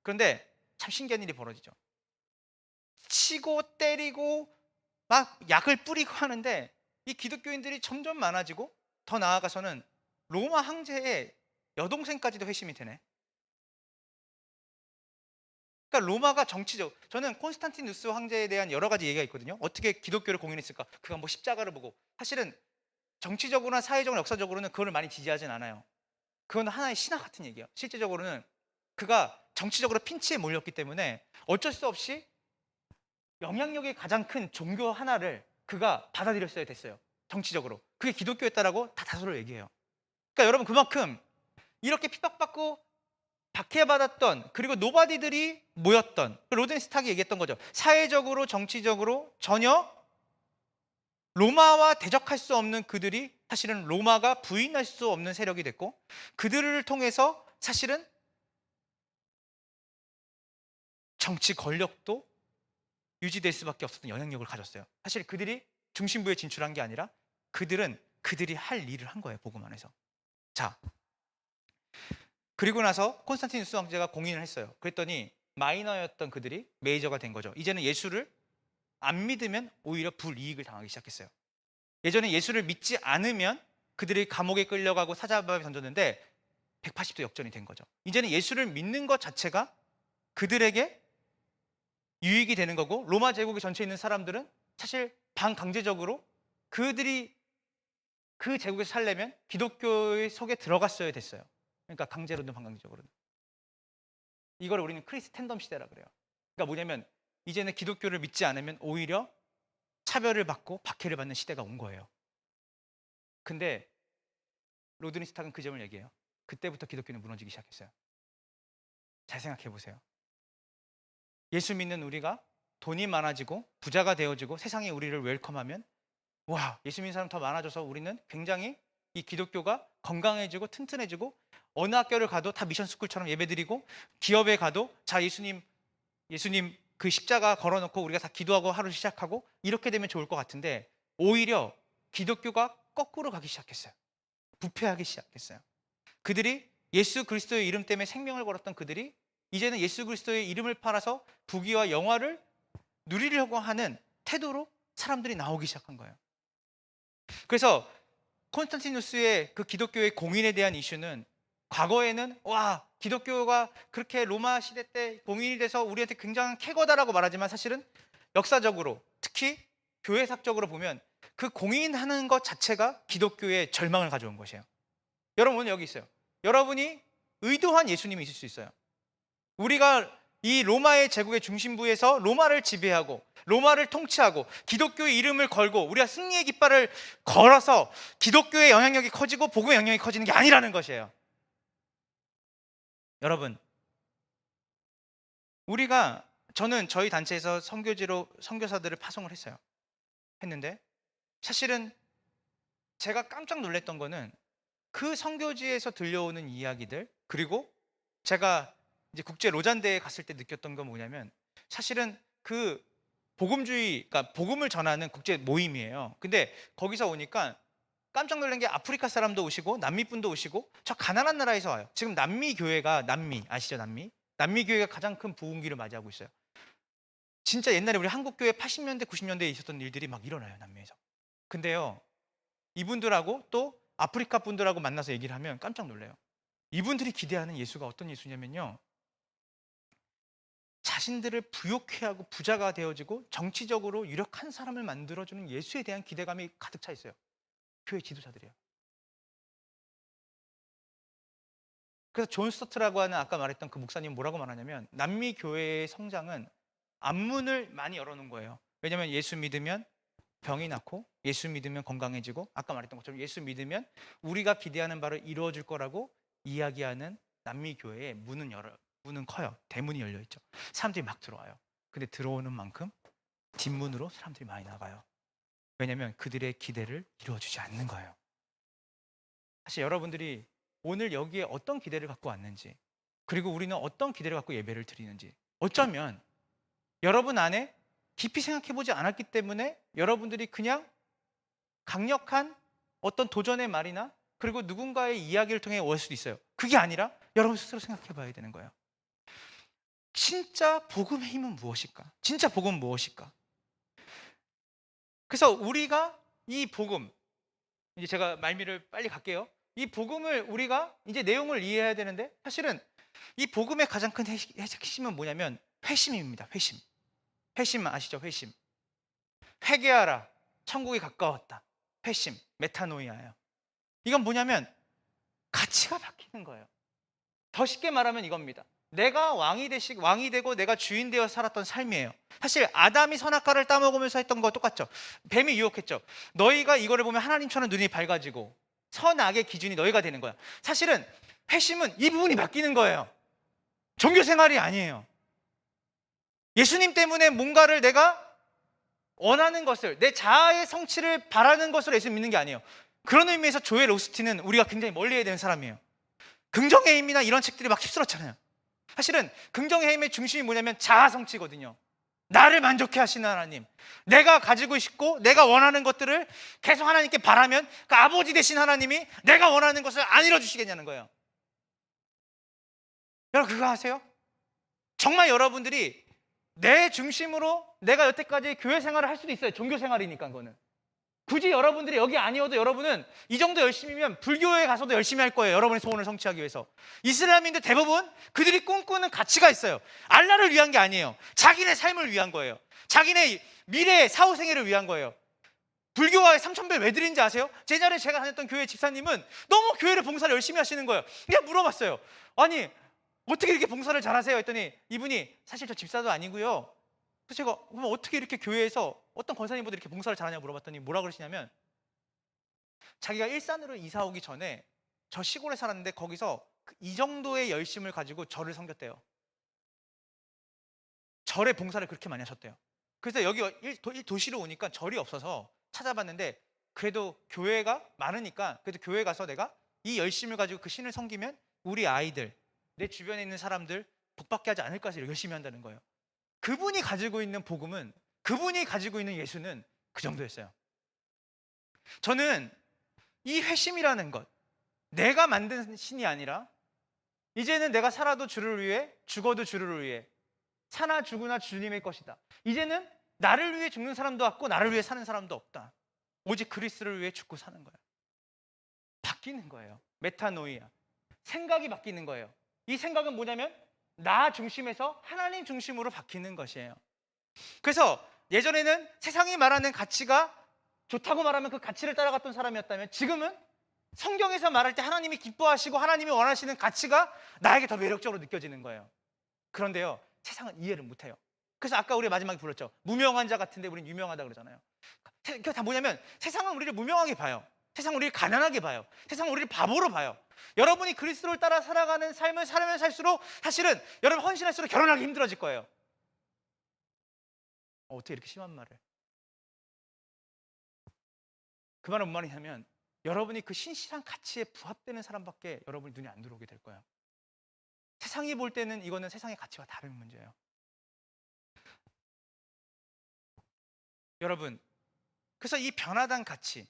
A: 그런데 참 신기한 일이 벌어지죠. 치고 때리고 막 약을 뿌리고 하는데 이 기독교인들이 점점 많아지고 더 나아가서는 로마 황제의 여동생까지도 회심이 되네. 그러니까 로마가 정치적, 저는 콘스탄티누스 황제에 대한 여러 가지 얘기가 있거든요. 어떻게 기독교를 공인했을까? 그가 뭐 십자가를 보고, 사실은 정치적으로나 사회적으로 역사적으로는 그걸 많이 지지하진 않아요. 그건 하나의 신화 같은 얘기예요. 실제적으로는 그가 정치적으로 핀치에 몰렸기 때문에 어쩔 수 없이 영향력이 가장 큰 종교 하나를 그가 받아들였어야 됐어요. 정치적으로. 그게 기독교였다라고 다 다수를 얘기해요. 그러니까 여러분, 그만큼 이렇게 핍박받고 박해받았던, 그리고 노바디들이 모였던, 로덴스탁이 얘기했던 거죠. 사회적으로 정치적으로 전혀 로마와 대적할 수 없는 그들이 사실은 로마가 부인할 수 없는 세력이 됐고, 그들을 통해서 사실은 정치 권력도 유지될 수밖에 없었던 영향력을 가졌어요. 사실 그들이 중심부에 진출한 게 아니라 그들은 그들이 할 일을 한 거예요. 복음 안에서. 자, 그리고 나서 콘스탄티누스 황제가 공인을 했어요. 그랬더니 마이너였던 그들이 메이저가 된 거죠. 이제는 예수를 안 믿으면 오히려 불이익을 당하기 시작했어요. 예전에 예수를 믿지 않으면 그들이 감옥에 끌려가고 사자밥에 던졌는데 180도 역전이 된 거죠. 이제는 예수를 믿는 것 자체가 그들에게 유익이 되는 거고, 로마 제국의 전체에 있는 사람들은 사실 반강제적으로 그들이 그 제국에서 살려면 기독교의 속에 들어갔어야 됐어요. 그러니까 강제로든 반강제적으로든. 이걸 우리는 크리스텐덤 시대라 그래요. 그러니까 뭐냐면 이제는 기독교를 믿지 않으면 오히려 차별을 받고 박해를 받는 시대가 온 거예요. 근데 로드니스탁은 그 점을 얘기해요. 그때부터 기독교는 무너지기 시작했어요. 잘 생각해 보세요. 예수 믿는 우리가 돈이 많아지고 부자가 되어지고 세상이 우리를 웰컴하면, 와, 예수 믿는 사람 더 많아져서 우리는 굉장히 이 기독교가 건강해지고 튼튼해지고, 어느 학교를 가도 다 미션 스쿨처럼 예배드리고, 기업에 가도 자 예수님 그 십자가 걸어놓고 우리가 다 기도하고 하루 시작하고, 이렇게 되면 좋을 것 같은데 오히려 기독교가 거꾸로 가기 시작했어요. 부패하기 시작했어요. 그들이 예수 그리스도의 이름 때문에 생명을 걸었던 그들이 이제는 예수 그리스도의 이름을 팔아서 부귀와 영화를 누리려고 하는 태도로 사람들이 나오기 시작한 거예요. 그래서 콘스탄티누스의 그 기독교의 공인에 대한 이슈는, 과거에는 와, 기독교가 그렇게 로마 시대 때 공인이 돼서 우리한테 굉장한 쾌거다라고 말하지만, 사실은 역사적으로 특히 교회사적으로 보면 그 공인하는 것 자체가 기독교의 절망을 가져온 것이에요. 여러분, 오늘 여기 있어요. 여러분이 의도한 예수님이 있을 수 있어요. 우리가 이 로마의 제국의 중심부에서 로마를 지배하고 로마를 통치하고 기독교의 이름을 걸고 우리가 승리의 깃발을 걸어서 기독교의 영향력이 커지고 복음의 영향력이 커지는 게 아니라는 것이에요. 여러분, 저는 저희 단체에서 선교지로 선교사들을 파송을 했는데, 사실은 제가 깜짝 놀랐던 거는 그 선교지에서 들려오는 이야기들, 그리고 제가 이제 국제 로잔대에 갔을 때 느꼈던 건 뭐냐면, 사실은 그 복음주의, 그러니까 복음을 전하는 국제 모임이에요. 근데 거기서 오니까 깜짝 놀란 게 아프리카 사람도 오시고 남미 분도 오시고 저 가난한 나라에서 와요. 지금 남미 교회가, 남미 아시죠? 남미 교회가 가장 큰 부흥기를 맞이하고 있어요. 진짜 옛날에 우리 한국 교회 80년대 90년대에 있었던 일들이 막 일어나요, 남미에서. 근데요, 이분들하고 또 아프리카 분들하고 만나서 얘기를 하면 깜짝 놀래요. 이분들이 기대하는 예수가 어떤 예수냐면요, 자신들을 부욕해 하고 부자가 되어지고 정치적으로 유력한 사람을 만들어주는 예수에 대한 기대감이 가득 차 있어요. 교회 지도자들이에요. 그래서 존 스토트라고 하는, 아까 말했던 그 목사님 뭐라고 말하냐면, 남미 교회의 성장은 앞문을 많이 열어놓은 거예요. 왜냐하면 예수 믿으면 병이 낫고, 예수 믿으면 건강해지고, 아까 말했던 것처럼 예수 믿으면 우리가 기대하는 바를 이루어줄 거라고 이야기하는 남미 교회의 문은 커요. 대문이 열려 있죠. 사람들이 막 들어와요. 근데 들어오는 만큼 뒷문으로 사람들이 많이 나가요. 왜냐하면 그들의 기대를 이루어주지 않는 거예요. 사실 여러분들이 오늘 여기에 어떤 기대를 갖고 왔는지, 그리고 우리는 어떤 기대를 갖고 예배를 드리는지, 어쩌면 여러분 안에 깊이 생각해 보지 않았기 때문에 여러분들이 그냥 강력한 어떤 도전의 말이나 그리고 누군가의 이야기를 통해 올 수도 있어요. 그게 아니라 여러분 스스로 생각해 봐야 되는 거예요. 진짜 복음의 힘은 무엇일까? 진짜 복음은 무엇일까? 그래서 우리가 이 복음, 이제 제가 말미를 빨리 갈게요. 이 복음을 우리가 이제 내용을 이해해야 되는데, 사실은 이 복음의 가장 큰 핵심은 뭐냐면 회심입니다. 회심. 회심 아시죠? 회심. 회개하라. 천국이 가까웠다. 회심. 메타노이아예요. 이건 뭐냐면 가치가 바뀌는 거예요. 더 쉽게 말하면 이겁니다. 내가 왕이 되고 내가 주인 되어 살았던 삶이에요. 사실 아담이 선악과를 따먹으면서 했던 거 똑같죠. 뱀이 유혹했죠. 너희가 이거를 보면 하나님처럼 눈이 밝아지고 선악의 기준이 너희가 되는 거야. 사실은 회심은 이 부분이 바뀌는 거예요. 종교 생활이 아니에요. 예수님 때문에 뭔가를 내가 원하는 것을, 내 자아의 성취를 바라는 것으로 예수 믿는 게 아니에요. 그런 의미에서 조엘 오스틴은 우리가 굉장히 멀리해야 되는 사람이에요. 긍정의 힘이나 이런 책들이 막 휩쓸었잖아요. 사실은 긍정의 힘의 중심이 뭐냐면 자아 성취거든요. 나를 만족해 하시는 하나님, 내가 가지고 싶고 내가 원하는 것들을 계속 하나님께 바라면 그 아버지 되신 하나님이 내가 원하는 것을 안 이뤄주시겠냐는 거예요. 여러분 그거 아세요? 정말 여러분들이 내 중심으로 내가 여태까지 교회 생활을 할 수도 있어요. 종교 생활이니까. 그거는 굳이 여러분들이 여기 아니어도 여러분은 이 정도 열심히면 불교에 가서도 열심히 할 거예요. 여러분의 소원을 성취하기 위해서. 이슬람인들 대부분 그들이 꿈꾸는 가치가 있어요. 알라를 위한 게 아니에요. 자기네 삶을 위한 거예요. 자기네 미래의 사후생애를 위한 거예요. 불교와의 3,000배 왜 드린지 아세요? 제자리에 제가 다녔던 교회 집사님은 너무 교회를 봉사를 열심히 하시는 거예요. 그냥 물어봤어요. 아니 어떻게 이렇게 봉사를 잘하세요? 했더니 이분이 사실 저 집사도 아니고요. 그래서 제가 그럼 어떻게 이렇게 교회에서 어떤 권사님보다 이렇게 봉사를 잘하냐고 물어봤더니 뭐라 그러시냐면, 자기가 일산으로 이사 오기 전에 저 시골에 살았는데 거기서 이 정도의 열심을 가지고 절을 섬겼대요. 절에 봉사를 그렇게 많이 하셨대요. 그래서 여기 도시로 오니까 절이 없어서 찾아봤는데, 그래도 교회가 많으니까 그래도 교회 가서 내가 이 열심을 가지고 그 신을 섬기면 우리 아이들, 내 주변에 있는 사람들 복받게 하지 않을까 해서 열심히 한다는 거예요. 그분이 가지고 있는 복음은, 그분이 가지고 있는 예수는 그 정도였어요. 저는 이 회심이라는 것, 내가 만든 신이 아니라 이제는 내가 살아도 주를 위해, 죽어도 주를 위해, 사나 죽으나 주님의 것이다. 이제는 나를 위해 죽는 사람도 없고 나를 위해 사는 사람도 없다. 오직 그리스도를 위해 죽고 사는 거예요. 바뀌는 거예요. 메타노이아. 생각이 바뀌는 거예요. 이 생각은 뭐냐면 나 중심에서 하나님 중심으로 바뀌는 것이에요. 그래서 예전에는 세상이 말하는 가치가 좋다고 말하면 그 가치를 따라갔던 사람이었다면, 지금은 성경에서 말할 때 하나님이 기뻐하시고 하나님이 원하시는 가치가 나에게 더 매력적으로 느껴지는 거예요. 그런데요, 세상은 이해를 못해요. 그래서 아까 우리 마지막에 불렀죠. 무명한 자 같은데 우리는 유명하다 그러잖아요. 그게 다 뭐냐면 세상은 우리를 무명하게 봐요. 세상은 우리를 가난하게 봐요. 세상은 우리를 바보로 봐요. 여러분이 그리스도를 따라 살아가는 삶을 살면 살수록 사실은 여러분 헌신할수록 결혼하기 힘들어질 거예요. 어떻게 이렇게 심한 말을. 그 말은 뭔 말이냐면 여러분이 그 신실한 가치에 부합되는 사람밖에 여러분 눈에 안 들어오게 될 거예요. 세상이 볼 때는 이거는 세상의 가치와 다른 문제예요. 여러분, 그래서 이 변화된 가치,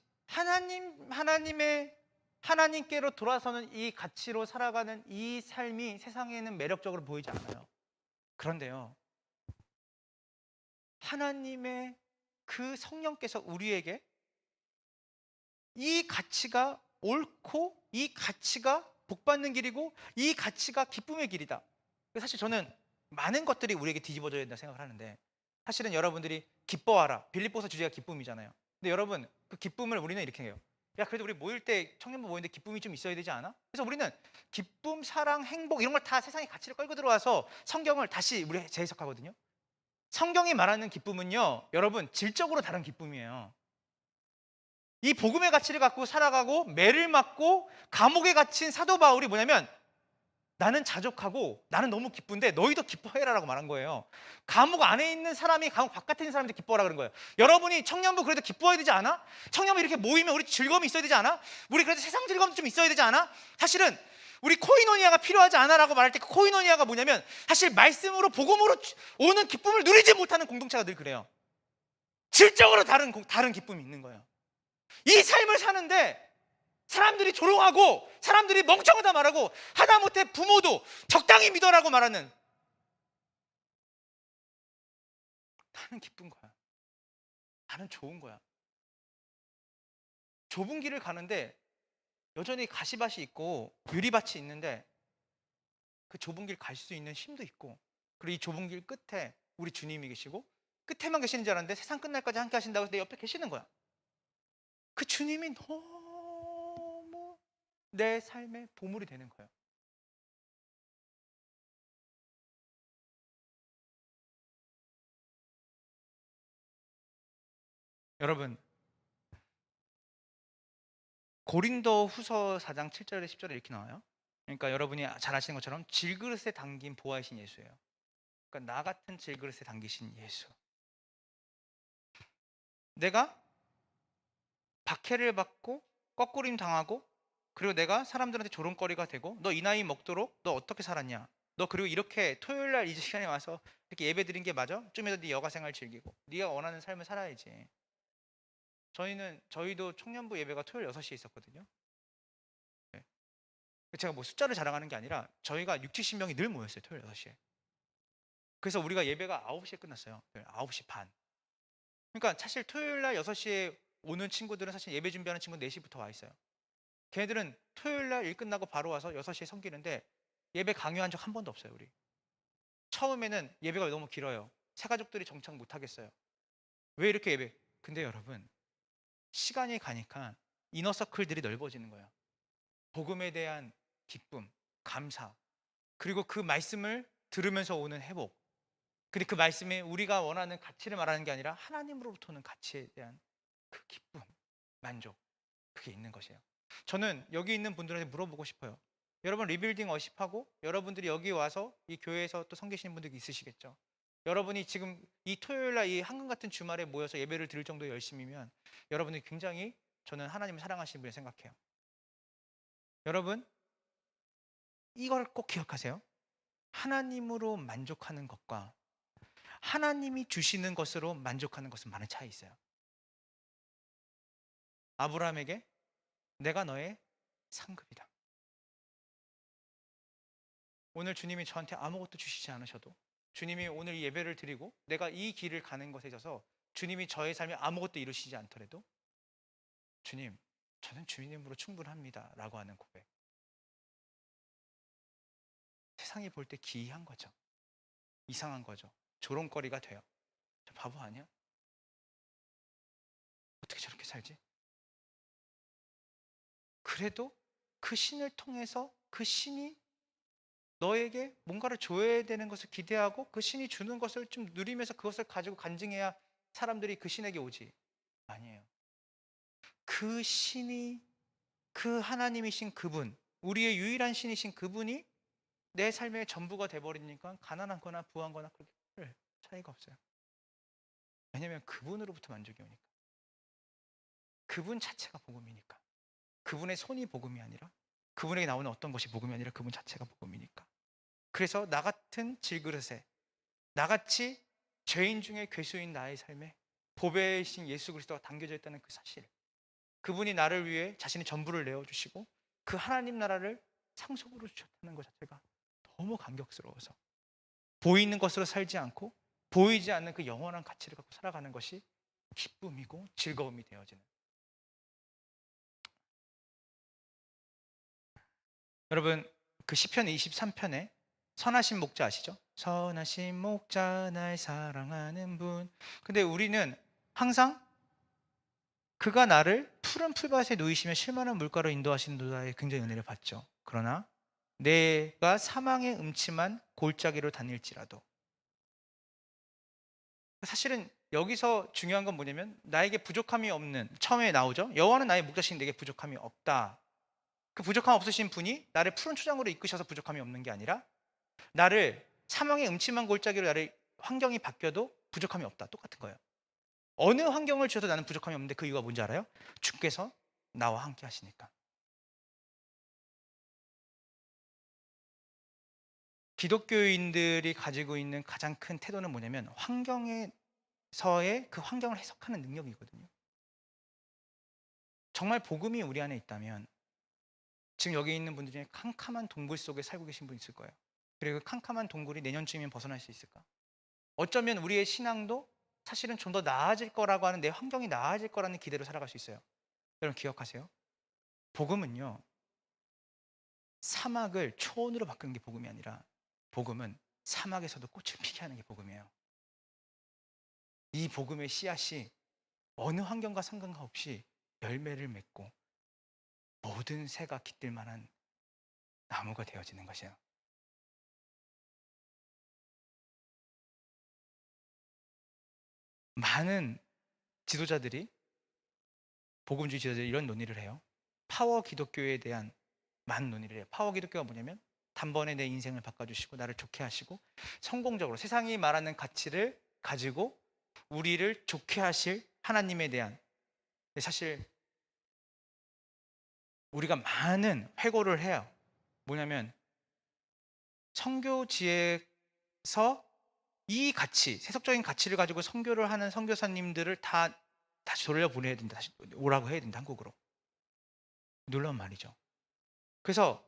A: 하나님께로 돌아서는 이 가치로 살아가는 이 삶이 세상에는 매력적으로 보이지 않아요. 그런데요, 하나님의 그 성령께서 우리에게 이 가치가 옳고 이 가치가 복받는 길이고 이 가치가 기쁨의 길이다. 사실 저는 많은 것들이 우리에게 뒤집어져야 된다 생각을 하는데, 사실은 여러분들이 기뻐하라, 빌립보서 주제가 기쁨이잖아요. 근데 여러분 그 기쁨을 우리는 이렇게 해요. 야 그래도 우리 모일 때 청년부 모이는데 기쁨이 좀 있어야 되지 않아? 그래서 우리는 기쁨, 사랑, 행복 이런 걸 다 세상의 가치를 끌고 들어와서 성경을 다시 우리 재해석하거든요. 성경이 말하는 기쁨은요, 여러분 질적으로 다른 기쁨이에요. 이 복음의 가치를 갖고 살아가고 매를 맞고 감옥에 갇힌 사도 바울이 뭐냐면 나는 자족하고 나는 너무 기쁜데 너희도 기뻐해라라고 말한 거예요. 감옥 안에 있는 사람이 감옥 바깥에 있는 사람한테 기뻐하라 그런 거예요. 여러분이 청년부 그래도 기뻐해야 되지 않아? 청년부 이렇게 모이면 우리 즐거움이 있어야 되지 않아? 우리 그래도 세상 즐거움도 좀 있어야 되지 않아? 사실은 우리 코이노니아가 필요하지 않아라고 말할 때 그 코이노니아가 뭐냐면 사실 말씀으로 복음으로 오는 기쁨을 누리지 못하는 공동체가 늘 그래요. 질적으로 다른 기쁨이 있는 거예요. 이 삶을 사는데 사람들이 조롱하고 사람들이 멍청하다 말하고 하다못해 부모도 적당히 믿어라고 말하는, 나는 기쁜 거야. 나는 좋은 거야. 좁은 길을 가는데 여전히 가시밭이 있고 유리밭이 있는데 그 좁은 길 갈 수 있는 힘도 있고, 그리고 이 좁은 길 끝에 우리 주님이 계시고 끝에만 계시는 줄 알았는데 세상 끝날까지 함께 하신다고 해서 내 옆에 계시는 거야. 그 주님이 너무 내 삶의 보물이 되는 거예요. 여러분, 고린도 후서 4장 7절에 10절에 이렇게 나와요. 그러니까 여러분이 잘 아시는 것처럼 질그릇에 담긴 보화이신 예수예요. 그러니까 나 같은 질그릇에 담기신 예수. 내가 박해를 받고 거꾸림 당하고, 그리고 내가 사람들한테 조롱거리가 되고, 너 이 나이 먹도록 너 어떻게 살았냐, 너 그리고 이렇게 토요일 날 이 시간에 와서 이렇게 예배 드린 게 맞아? 좀이라도 네 여가 생활 즐기고 네가 원하는 삶을 살아야지. 저희도 청년부 예배가 토요일 6시에 있었거든요. 네. 제가 뭐 숫자를 자랑하는 게 아니라 저희가 6, 70명이 늘 모였어요, 토요일 6시에. 그래서 우리가 예배가 9시에 끝났어요. 9시 반. 그러니까 사실 토요일 날 6시에 오는 친구들은 사실 예배 준비하는 친구는 4시부터 와 있어요. 걔네들은 토요일 날 일 끝나고 바로 와서 6시에 섬기는데 예배 강요한 적 한 번도 없어요, 우리. 처음에는 예배가 너무 길어요. 새가족들이 정착 못 하겠어요. 왜 이렇게 예배? 근데 여러분, 시간이 가니까 이너서클들이 넓어지는 거예요. 복음에 대한 기쁨, 감사, 그리고 그 말씀을 들으면서 오는 회복. 근데 그 말씀이 우리가 원하는 가치를 말하는 게 아니라 하나님으로부터 오는 가치에 대한 그 기쁨, 만족, 그게 있는 것이에요. 저는 여기 있는 분들한테 물어보고 싶어요. 여러분 리빌딩 어십하고 여러분들이 여기 와서 이 교회에서 또 섬기시는 분들이 있으시겠죠. 여러분이 지금 이 토요일 날 이 한금 같은 주말에 모여서 예배를 드릴 정도의 열심이면 여러분이 굉장히, 저는 하나님을 사랑하시는 분이 생각해요. 여러분, 이걸 꼭 기억하세요. 하나님으로 만족하는 것과 하나님이 주시는 것으로 만족하는 것은 많은 차이 있어요. 아브라함에게 내가 너의 상급이다. 오늘 주님이 저한테 아무것도 주시지 않으셔도, 주님이 오늘 이 예배를 드리고 내가 이 길을 가는 것에 있어서 주님이 저의 삶에 아무것도 이루시지 않더라도 주님, 저는 주님으로 충분합니다 라고 하는 고백. 세상이 볼 때 기이한 거죠. 이상한 거죠. 조롱거리가 돼요. 저 바보 아니야? 어떻게 저렇게 살지? 그래도 그 신을 통해서 그 신이 너에게 뭔가를 줘야 되는 것을 기대하고 그 신이 주는 것을 좀 누리면서 그것을 가지고 간증해야 사람들이 그 신에게 오지. 아니에요. 그 신이, 그 하나님이신 그분, 우리의 유일한 신이신 그분이 내 삶의 전부가 돼버리니까 가난하거나 부한거나 그렇게 별 차이가 없어요. 왜냐하면 그분으로부터 만족이 오니까. 그분 자체가 복음이니까. 그분의 손이 복음이 아니라, 그분에게 나오는 어떤 것이 복음이 아니라 그분 자체가 복음이니까. 그래서 나 같은 질그릇에, 나같이 죄인 중에 괴수인 나의 삶에 보배이신 예수 그리스도가 담겨져 있다는 그 사실, 그분이 나를 위해 자신의 전부를 내어주시고 그 하나님 나라를 상속으로 주셨다는 것 자체가 너무 감격스러워서, 보이는 것으로 살지 않고 보이지 않는 그 영원한 가치를 갖고 살아가는 것이 기쁨이고 즐거움이 되어지는. 여러분, 그 시편 23편에 선하신 목자 아시죠? 선하신 목자 날 사랑하는 분. 근데 우리는 항상 그가 나를 푸른 풀밭에 누이시며 실만한 물가로 인도하시는도다에 굉장히 은혜를 받죠. 그러나 내가 사망의 음침한 골짜기로 다닐지라도, 사실은 여기서 중요한 건 뭐냐면 나에게 부족함이 없는, 처음에 나오죠. 여호와는 나의 목자시니 내게 부족함이 없다. 그 부족함 없으신 분이 나를 푸른 초장으로 이끄셔서 부족함이 없는 게 아니라, 나를 사망의 음침한 골짜기로 나를 환경이 바뀌어도 부족함이 없다. 똑같은 거예요. 어느 환경을 주셔도 나는 부족함이 없는데 그 이유가 뭔지 알아요? 주께서 나와 함께 하시니까. 기독교인들이 가지고 있는 가장 큰 태도는 뭐냐면 환경에서의 그 환경을 해석하는 능력이거든요. 정말 복음이 우리 안에 있다면 지금 여기 있는 분들 중에 캄캄한 동굴 속에 살고 계신 분 있을 거예요. 그리고 그 캄캄한 동굴이 내년쯤이면 벗어날 수 있을까? 어쩌면 우리의 신앙도 사실은 좀 더 나아질 거라고 하는, 내 환경이 나아질 거라는 기대로 살아갈 수 있어요. 여러분 기억하세요. 복음은요, 사막을 초원으로 바꾸는 게 복음이 아니라, 복음은 사막에서도 꽃을 피게 하는 게 복음이에요. 이 복음의 씨앗이 어느 환경과 상관없이 열매를 맺고 모든 새가 깃들 만한 나무가 되어지는 것이에요. 많은 지도자들이, 복음주의 지도자들이 이런 논의를 해요. 파워 기독교에 대한 많은 논의를 해요. 파워 기독교가 뭐냐면 단번에 내 인생을 바꿔주시고 나를 좋게 하시고 성공적으로 세상이 말하는 가치를 가지고 우리를 좋게 하실 하나님에 대한, 사실 우리가 많은 회고를 해요. 뭐냐면 선교지에서 이 가치, 세속적인 가치를 가지고 선교를 하는 선교사님들을 다 다시 돌려보내야 된다. 다시 오라고 해야 된다, 한국으로. 놀라운 말이죠. 그래서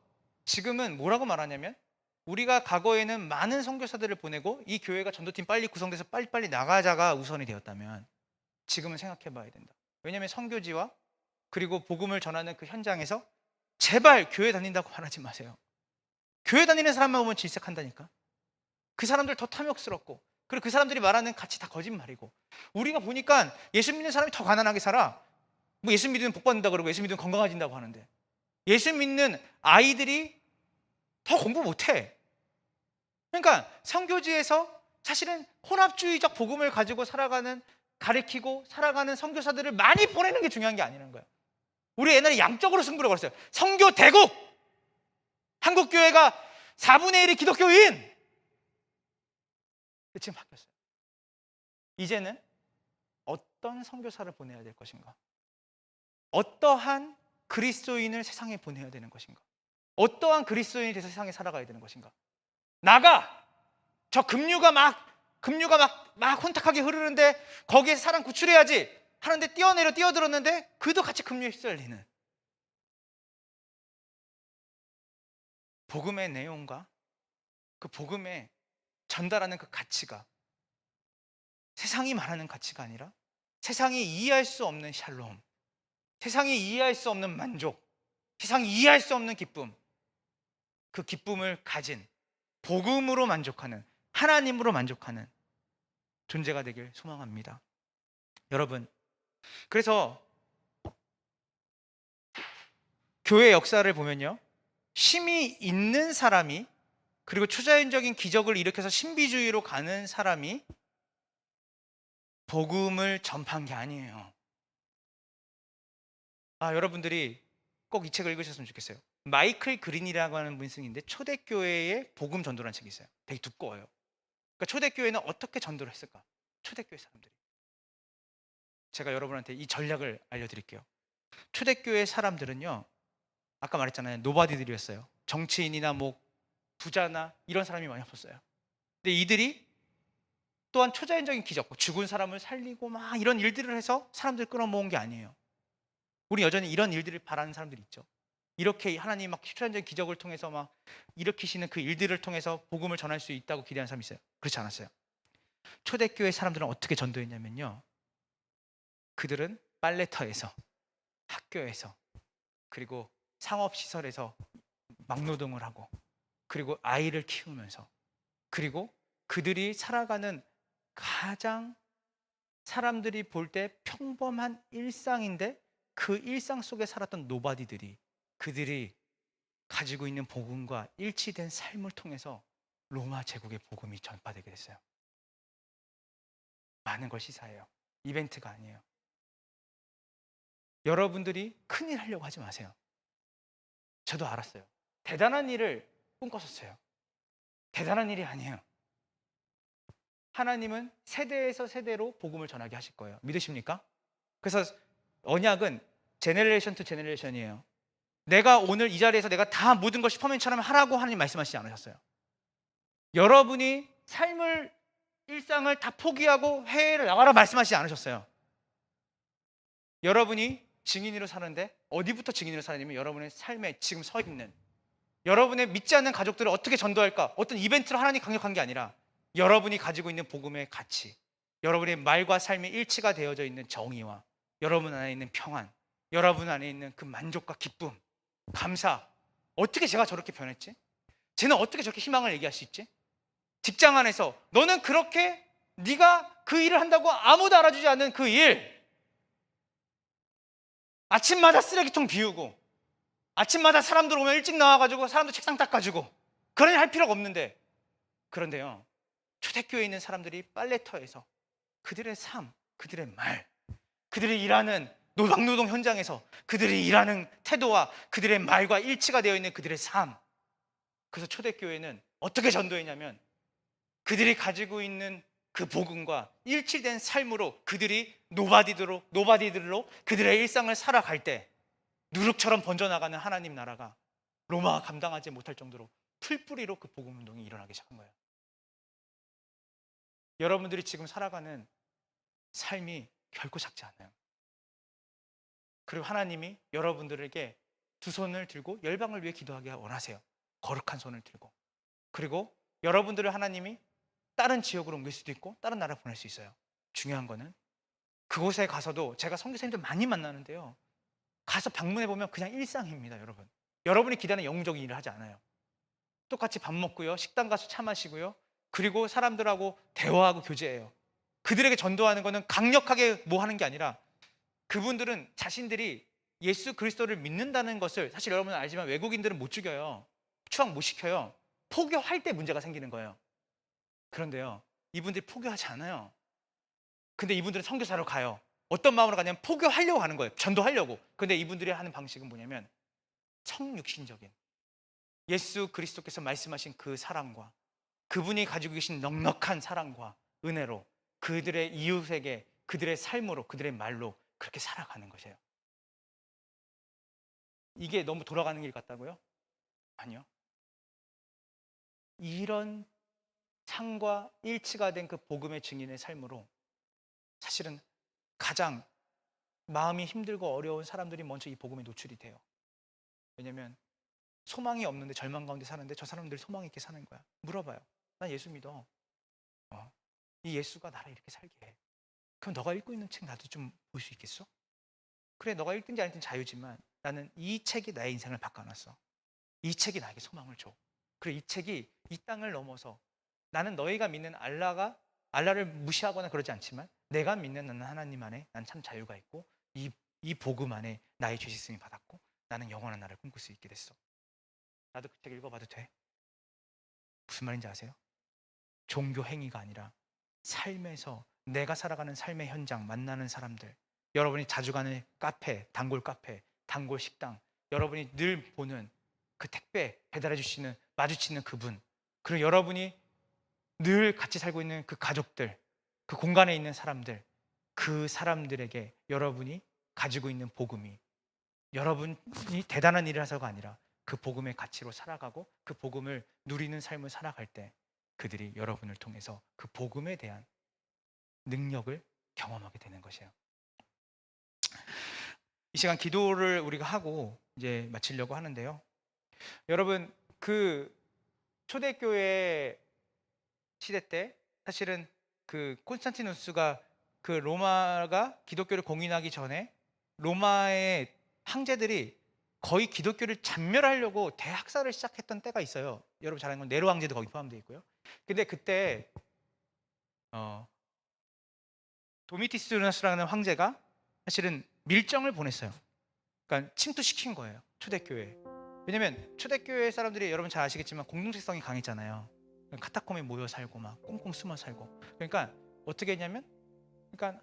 A: 지금은 뭐라고 말하냐면, 우리가 과거에는 많은 선교사들을 보내고 이 교회가 전도팀 빨리 구성돼서 빨리빨리 나가자가 우선이 되었다면, 지금은 생각해 봐야 된다. 왜냐하면 선교지와 그리고 복음을 전하는 그 현장에서 제발 교회 다닌다고 말하지 마세요. 교회 다니는 사람만 보면 질색한다니까. 그 사람들 더 탐욕스럽고, 그리고 그 사람들이 말하는 가치 다 거짓말이고, 우리가 보니까 예수 믿는 사람이 더 가난하게 살아. 뭐 예수 믿으면 복 받는다 그러고 예수 믿으면 건강해진다고 하는데, 예수 믿는 아이들이 더 공부 못해. 그러니까 선교지에서 사실은 혼합주의적 복음을 가지고 살아가는, 가르치고 살아가는 선교사들을 많이 보내는 게 중요한 게 아니라는 거예요. 우리 옛날에 양적으로 승부를 걸었어요. 선교 대국! 한국교회가 4분의 1이 기독교인! 지금 바뀌었어요. 이제는 어떤 선교사를 보내야 될 것인가? 어떠한 그리스도인을 세상에 보내야 되는 것인가? 어떠한 그리스도인이 돼서 세상에 살아가야 되는 것인가? 나가! 저 급류가 막 혼탁하게 흐르는데 거기에 사람 구출해야지 하는데 뛰어들었는데 그도 같이 급류에 휩쓸리는, 복음의 내용과 그 복음에 전달하는 그 가치가 세상이 말하는 가치가 아니라 세상이 이해할 수 없는 샬롬, 세상이 이해할 수 없는 만족, 세상이 이해할 수 없는 기쁨, 그 기쁨을 가진 복음으로 만족하는, 하나님으로 만족하는 존재가 되길 소망합니다. 여러분, 그래서 교회 역사를 보면요, 힘이 있는 사람이, 그리고 초자연적인 기적을 일으켜서 신비주의로 가는 사람이 복음을 전파한 게 아니에요. 여러분들이 꼭 이 책을 읽으셨으면 좋겠어요. 마이클 그린이라고 하는 분이 쓴 인데 초대교회의 복음 전도라는 책이 있어요. 되게 두꺼워요. 그러니까 초대교회는 어떻게 전도를 했을까? 초대교회 사람들이. 제가 여러분한테 이 전략을 알려드릴게요. 초대교회 사람들은요, 아까 말했잖아요, 노바디들이었어요. 정치인이나 뭐 부자나 이런 사람이 많이 없었어요. 근데 이들이 또한 초자연적인 기적, 죽은 사람을 살리고 막 이런 일들을 해서 사람들 끌어모은 게 아니에요. 우리 여전히 이런 일들을 바라는 사람들이 있죠. 이렇게 하나님 막 초자연적인 기적을 통해서 막 일으키시는 그 일들을 통해서 복음을 전할 수 있다고 기대하는 사람이 있어요. 그렇지 않았어요. 초대교회 사람들은 어떻게 전도했냐면요, 그들은 빨래터에서, 학교에서, 그리고 상업시설에서 막노동을 하고, 그리고 아이를 키우면서, 그리고 그들이 살아가는 가장 사람들이 볼 때 평범한 일상인데 그 일상 속에 살았던 노바디들이, 그들이 가지고 있는 복음과 일치된 삶을 통해서 로마 제국의 복음이 전파되게 됐어요. 많은 걸 시사해요. 이벤트가 아니에요. 여러분들이 큰일 하려고 하지 마세요. 저도 알았어요. 대단한 일을 꿈꿨었어요. 대단한 일이 아니에요. 하나님은 세대에서 세대로 복음을 전하게 하실 거예요. 믿으십니까? 그래서 언약은 제너레이션 투 제너레이션이에요. 내가 오늘 이 자리에서 내가 다 모든 걸 슈퍼맨처럼 하라고 하나님 말씀하시지 않으셨어요. 여러분이 삶을, 일상을 다 포기하고 해외를 나가라 말씀하시지 않으셨어요. 여러분이 증인으로 사는데 어디부터 증인으로 사느냐면 여러분의 삶에 지금 서 있는, 여러분의 믿지 않는 가족들을 어떻게 전도할까, 어떤 이벤트로 하나님 강력한 게 아니라 여러분이 가지고 있는 복음의 가치, 여러분의 말과 삶이 일치가 되어져 있는 정의와 여러분 안에 있는 평안, 여러분 안에 있는 그 만족과 기쁨, 감사. 어떻게 제가 저렇게 변했지? 쟤는 어떻게 저렇게 희망을 얘기할 수 있지? 직장 안에서 너는 그렇게 네가 그 일을 한다고 아무도 알아주지 않는 그 일, 아침마다 쓰레기통 비우고 아침마다 사람들 오면 일찍 나와가지고 사람들 책상 닦아주고, 그런 일 할 필요가 없는데. 그런데요, 초대교회에 있는 사람들이 빨래터에서 그들의 삶, 그들의 말, 그들이 일하는 노동노동 현장에서 그들이 일하는 태도와 그들의 말과 일치가 되어 있는 그들의 삶. 그래서 초대교회는 어떻게 전도했냐면 그들이 가지고 있는 그 복음과 일치된 삶으로 그들이 노바디들로 그들의 일상을 살아갈 때 누룩처럼 번져나가는 하나님 나라가 로마가 감당하지 못할 정도로 풀뿌리로 그 복음 운동이 일어나기 시작한 거예요. 여러분들이 지금 살아가는 삶이 결코 작지 않아요. 그리고 하나님이 여러분들에게 두 손을 들고 열방을 위해 기도하게 원하세요. 거룩한 손을 들고. 그리고 여러분들을 하나님이 다른 지역으로 옮길 수도 있고 다른 나라 보낼 수 있어요. 중요한 거는 그곳에 가서도 제가 선교사님들 많이 만나는데요, 가서 방문해 보면 그냥 일상입니다. 여러분이 기대하는 영웅적인 일을 하지 않아요. 똑같이 밥 먹고요, 식당 가서 차 마시고요, 그리고 사람들하고 대화하고 교제해요. 그들에게 전도하는 거는 강력하게 뭐 하는 게 아니라, 그분들은 자신들이 예수 그리스도를 믿는다는 것을, 사실 여러분은 알지만 외국인들은 못 죽여요. 추앙 못 시켜요. 포교할 때 문제가 생기는 거예요. 그런데요, 이분들이 포교하지 않아요. 근데 이분들은 선교사로 가요. 어떤 마음으로 가냐면 포교하려고 하는 거예요. 전도하려고. 근데 이분들이 하는 방식은 뭐냐면 성육신적인, 예수 그리스도께서 말씀하신 그 사랑과 그분이 가지고 계신 넉넉한 사랑과 은혜로 그들의 이웃에게 그들의 삶으로 그들의 말로 그렇게 살아가는 것이에요. 이게 너무 돌아가는 길 같다고요? 아니요. 이런 상과 일치가 된 그 복음의 증인의 삶으로 사실은 가장 마음이 힘들고 어려운 사람들이 먼저 이 복음에 노출이 돼요. 왜냐면 소망이 없는데 절망 가운데 사는데 저 사람들이 소망 있게 사는 거야. 물어봐요. 난 예수 믿어. 이 예수가 나를 이렇게 살게 해. 그럼 너가 읽고 있는 책 나도 좀 볼 수 있겠어? 그래, 너가 읽든지 안 읽든지 자유지만 나는 이 책이 나의 인생을 바꿔놨어. 이 책이 나에게 소망을 줘. 그리고 이 책이 이 땅을 넘어서, 나는 너희가 믿는 알라를 무시하거나 그러지 않지만 내가 믿는 나는 하나님 안에 난 참 자유가 있고 이 복음 안에 나의 죄 씻음이 받았고 나는 영원한 나를 꿈꿀 수 있게 됐어. 나도 그 책 읽어봐도 돼? 무슨 말인지 아세요? 종교 행위가 아니라 삶에서 내가 살아가는 삶의 현장, 만나는 사람들, 여러분이 자주 가는 카페, 단골 식당, 여러분이 늘 보는 그 택배 배달해 주시는, 마주치는 그분, 그리고 여러분이 늘 같이 살고 있는 그 가족들, 그 공간에 있는 사람들, 그 사람들에게 여러분이 가지고 있는 복음이, 여러분이 대단한 일을 해서가 아니라 그 복음의 가치로 살아가고 그 복음을 누리는 삶을 살아갈 때 그들이 여러분을 통해서 그 복음에 대한 능력을 경험하게 되는 것이에요. 이 시간 기도를 우리가 하고 이제 마치려고 하는데요, 여러분, 그 초대교회 시대 때 사실은 그 콘스탄티누스가, 그 로마가 기독교를 공인하기 전에 로마의 황제들이 거의 기독교를 잔멸하려고 대학살을 시작했던 때가 있어요. 여러분 잘 아는 건 네로 황제도 거기 포함되어 있고요. 근데 그때 도미티스누스라는 황제가 사실은 밀정을 보냈어요. 그러니까 침투시킨 거예요, 초대교회. 왜냐면 초대교회 사람들이 여러분 잘 아시겠지만 공동체성이 강했잖아요. 카타콤에 모여 살고 막 꽁꽁 숨어 살고. 그러니까 어떻게 했냐면, 그러니까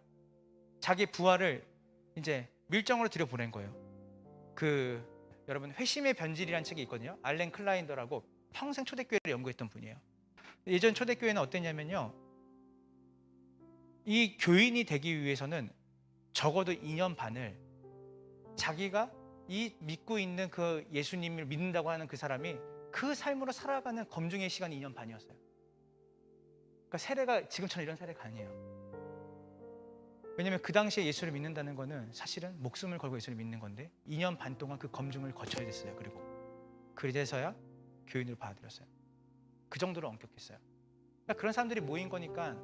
A: 자기 부하를 이제 밀정으로 들여보낸 거예요. 그 여러분 회심의 변질이라는 책이 있거든요. 알렌 클라인더라고 평생 초대교회를 연구했던 분이에요. 예전 초대교회는 어땠냐면요, 이 교인이 되기 위해서는 적어도 2년 반을 자기가 이 믿고 있는 그 예수님을 믿는다고 하는 그 사람이 그 삶으로 살아가는 검증의 시간이 2년 반이었어요. 그러니까 세례가 지금처럼 이런 세례가 아니에요. 왜냐하면 그 당시에 예수를 믿는다는 거는 사실은 목숨을 걸고 예수를 믿는 건데 2년 반 동안 그 검증을 거쳐야 됐어요. 그리고 그래서야 교인으로 받아들였어요. 그 정도로 엄격했어요. 그러니까 그런 사람들이 모인 거니까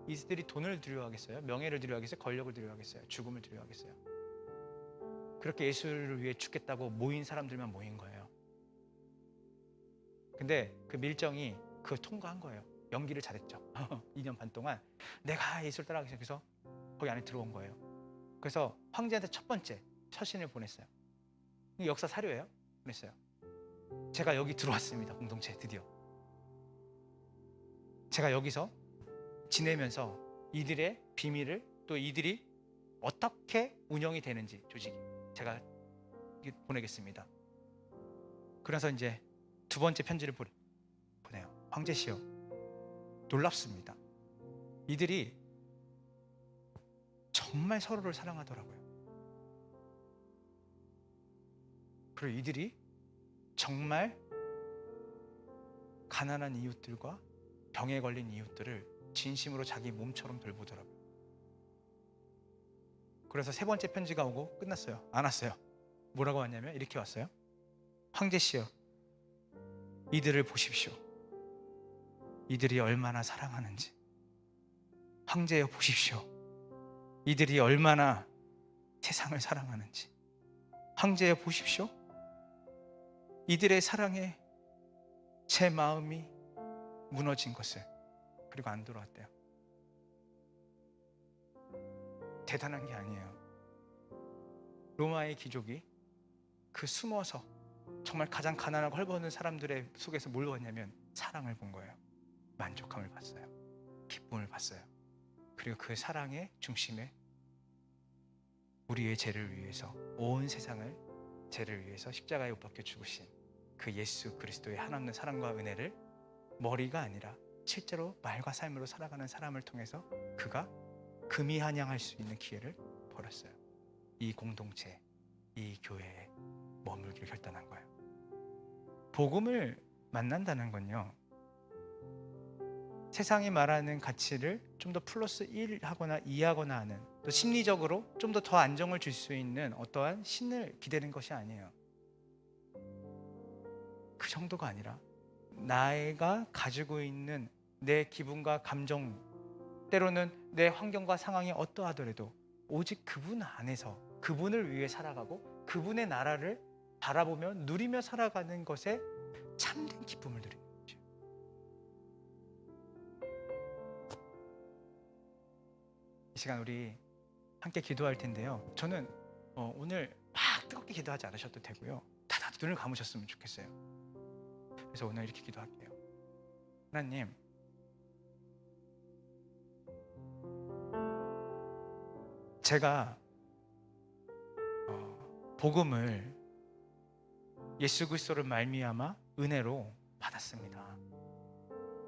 A: 이들이 돈을 두려워하겠어요? 명예를 두려워하겠어요? 권력을 두려워하겠어요? 죽음을 두려워하겠어요? 그렇게 예수를 위해 죽겠다고 모인 사람들만 모인 거예요. 근데 그 밀정이 그걸 통과한 거예요. 연기를 잘했죠. 2년 반 동안 내가 예수를 따라가기 위해서 거기 안에 들어온 거예요. 그래서 황제한테 첫 번째 서신을 보냈어요. 역사 사료예요. 보냈어요. 제가 여기 들어왔습니다. 공동체에 드디어. 제가 여기서 지내면서 이들의 비밀을, 또 이들이 어떻게 운영이 되는지 조직이 제가 보내겠습니다. 그래서 이제 두 번째 편지를 보내요. 황제시여, 놀랍습니다. 이들이 정말 서로를 사랑하더라고요. 그리고 이들이 정말 가난한 이웃들과 병에 걸린 이웃들을 진심으로 자기 몸처럼 돌보더라고요. 그래서 세 번째 편지가 오고 끝났어요. 안 왔어요. 뭐라고 왔냐면 이렇게 왔어요. 황제시여, 이들을 보십시오. 이들이 얼마나 사랑하는지. 황제여, 보십시오. 이들이 얼마나 세상을 사랑하는지. 황제여, 보십시오. 이들의 사랑에 제 마음이 무너진 것을. 그리고 안 돌아왔대요. 대단한 게 아니에요. 로마의 귀족이 그 숨어서 정말 가장 가난하고 헐벗은 사람들의 속에서 뭘 봤냐면 사랑을 본 거예요. 만족함을 봤어요. 기쁨을 봤어요. 그리고 그 사랑의 중심에 우리의 죄를 위해서, 온 세상을 죄를 위해서 십자가에 못 박혀 죽으신 그 예수 그리스도의 한없는 사랑과 은혜를 머리가 아니라 실제로 말과 삶으로 살아가는 사람을 통해서 그가 금이 한양할 수 있는 기회를 벌었어요. 이 공동체, 이 교회에 머물기를 결단한 거예요. 복음을 만난다는 건요, 세상이 말하는 가치를 좀 더 플러스 1 하거나 2 하거나 하는, 또 심리적으로 좀 더 안정을 줄 수 있는 어떠한 신을 기대는 것이 아니에요. 그 정도가 아니라 내가 가지고 있는 내 기분과 감정, 때로는 내 환경과 상황이 어떠하더라도 오직 그분 안에서 그분을 위해 살아가고 그분의 나라를 바라보며 누리며 살아가는 것에 참된 기쁨을 누리는 거죠. 이 시간 우리 함께 기도할 텐데요. 저는 오늘 막 뜨겁게 기도하지 않으셔도 되고요. 다 눈을 감으셨으면 좋겠어요. 그래서 오늘 이렇게 기도할게요. 하나님, 제가 복음을 예수 그리스도를 말미암아 은혜로 받았습니다.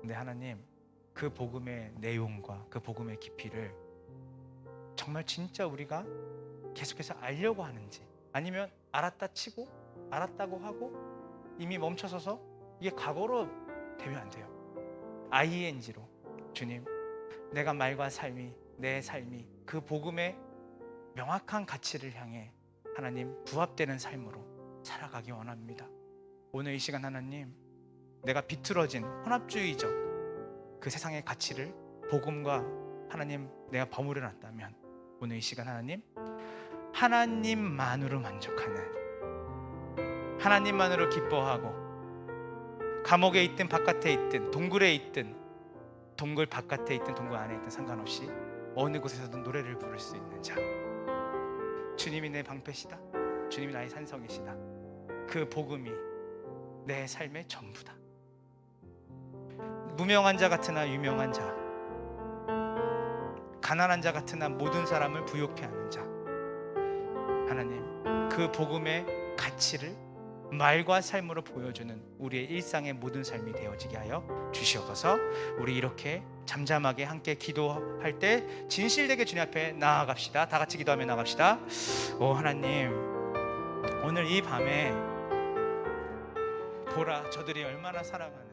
A: 근데 하나님, 그 복음의 내용과 그 복음의 깊이를 정말 진짜 우리가 계속해서 알려고 하는지, 아니면 알았다 치고 알았다고 하고 이미 멈춰서서 이게 과거로 되면 안 돼요. ing로 주님, 내가 말과 삶이, 내 삶이 그 복음의 명확한 가치를 향해 하나님 부합되는 삶으로 살아가기 원합니다. 오늘 이 시간 하나님, 내가 비틀어진 혼합주의적 그 세상의 가치를 복음과 하나님 내가 버무려 놨다면 오늘 이 시간 하나님, 하나님만으로 만족하는, 하나님만으로 기뻐하고, 감옥에 있든 바깥에 있든 동굴에 있든 동굴 바깥에 있든 동굴 안에 있든 상관없이 어느 곳에서든 노래를 부를 수 있는 자, 주님이 내 방패시다, 주님이 나의 산성이시다, 그 복음이 내 삶의 전부다. 무명한 자 같으나 유명한 자, 가난한 자 같으나 모든 사람을 부욕해 하는 자, 하나님 그 복음의 가치를 말과 삶으로 보여주는 우리의 일상의 모든 삶이 되어지게 하여 주시옵소서. 우리 이렇게 잠잠하게 함께 기도할 때 진실되게 주님 앞에 나아갑시다. 다 같이 기도하며 나갑시다. 오 하나님, 오늘 이 밤에 보라, 저들이 얼마나 사랑하는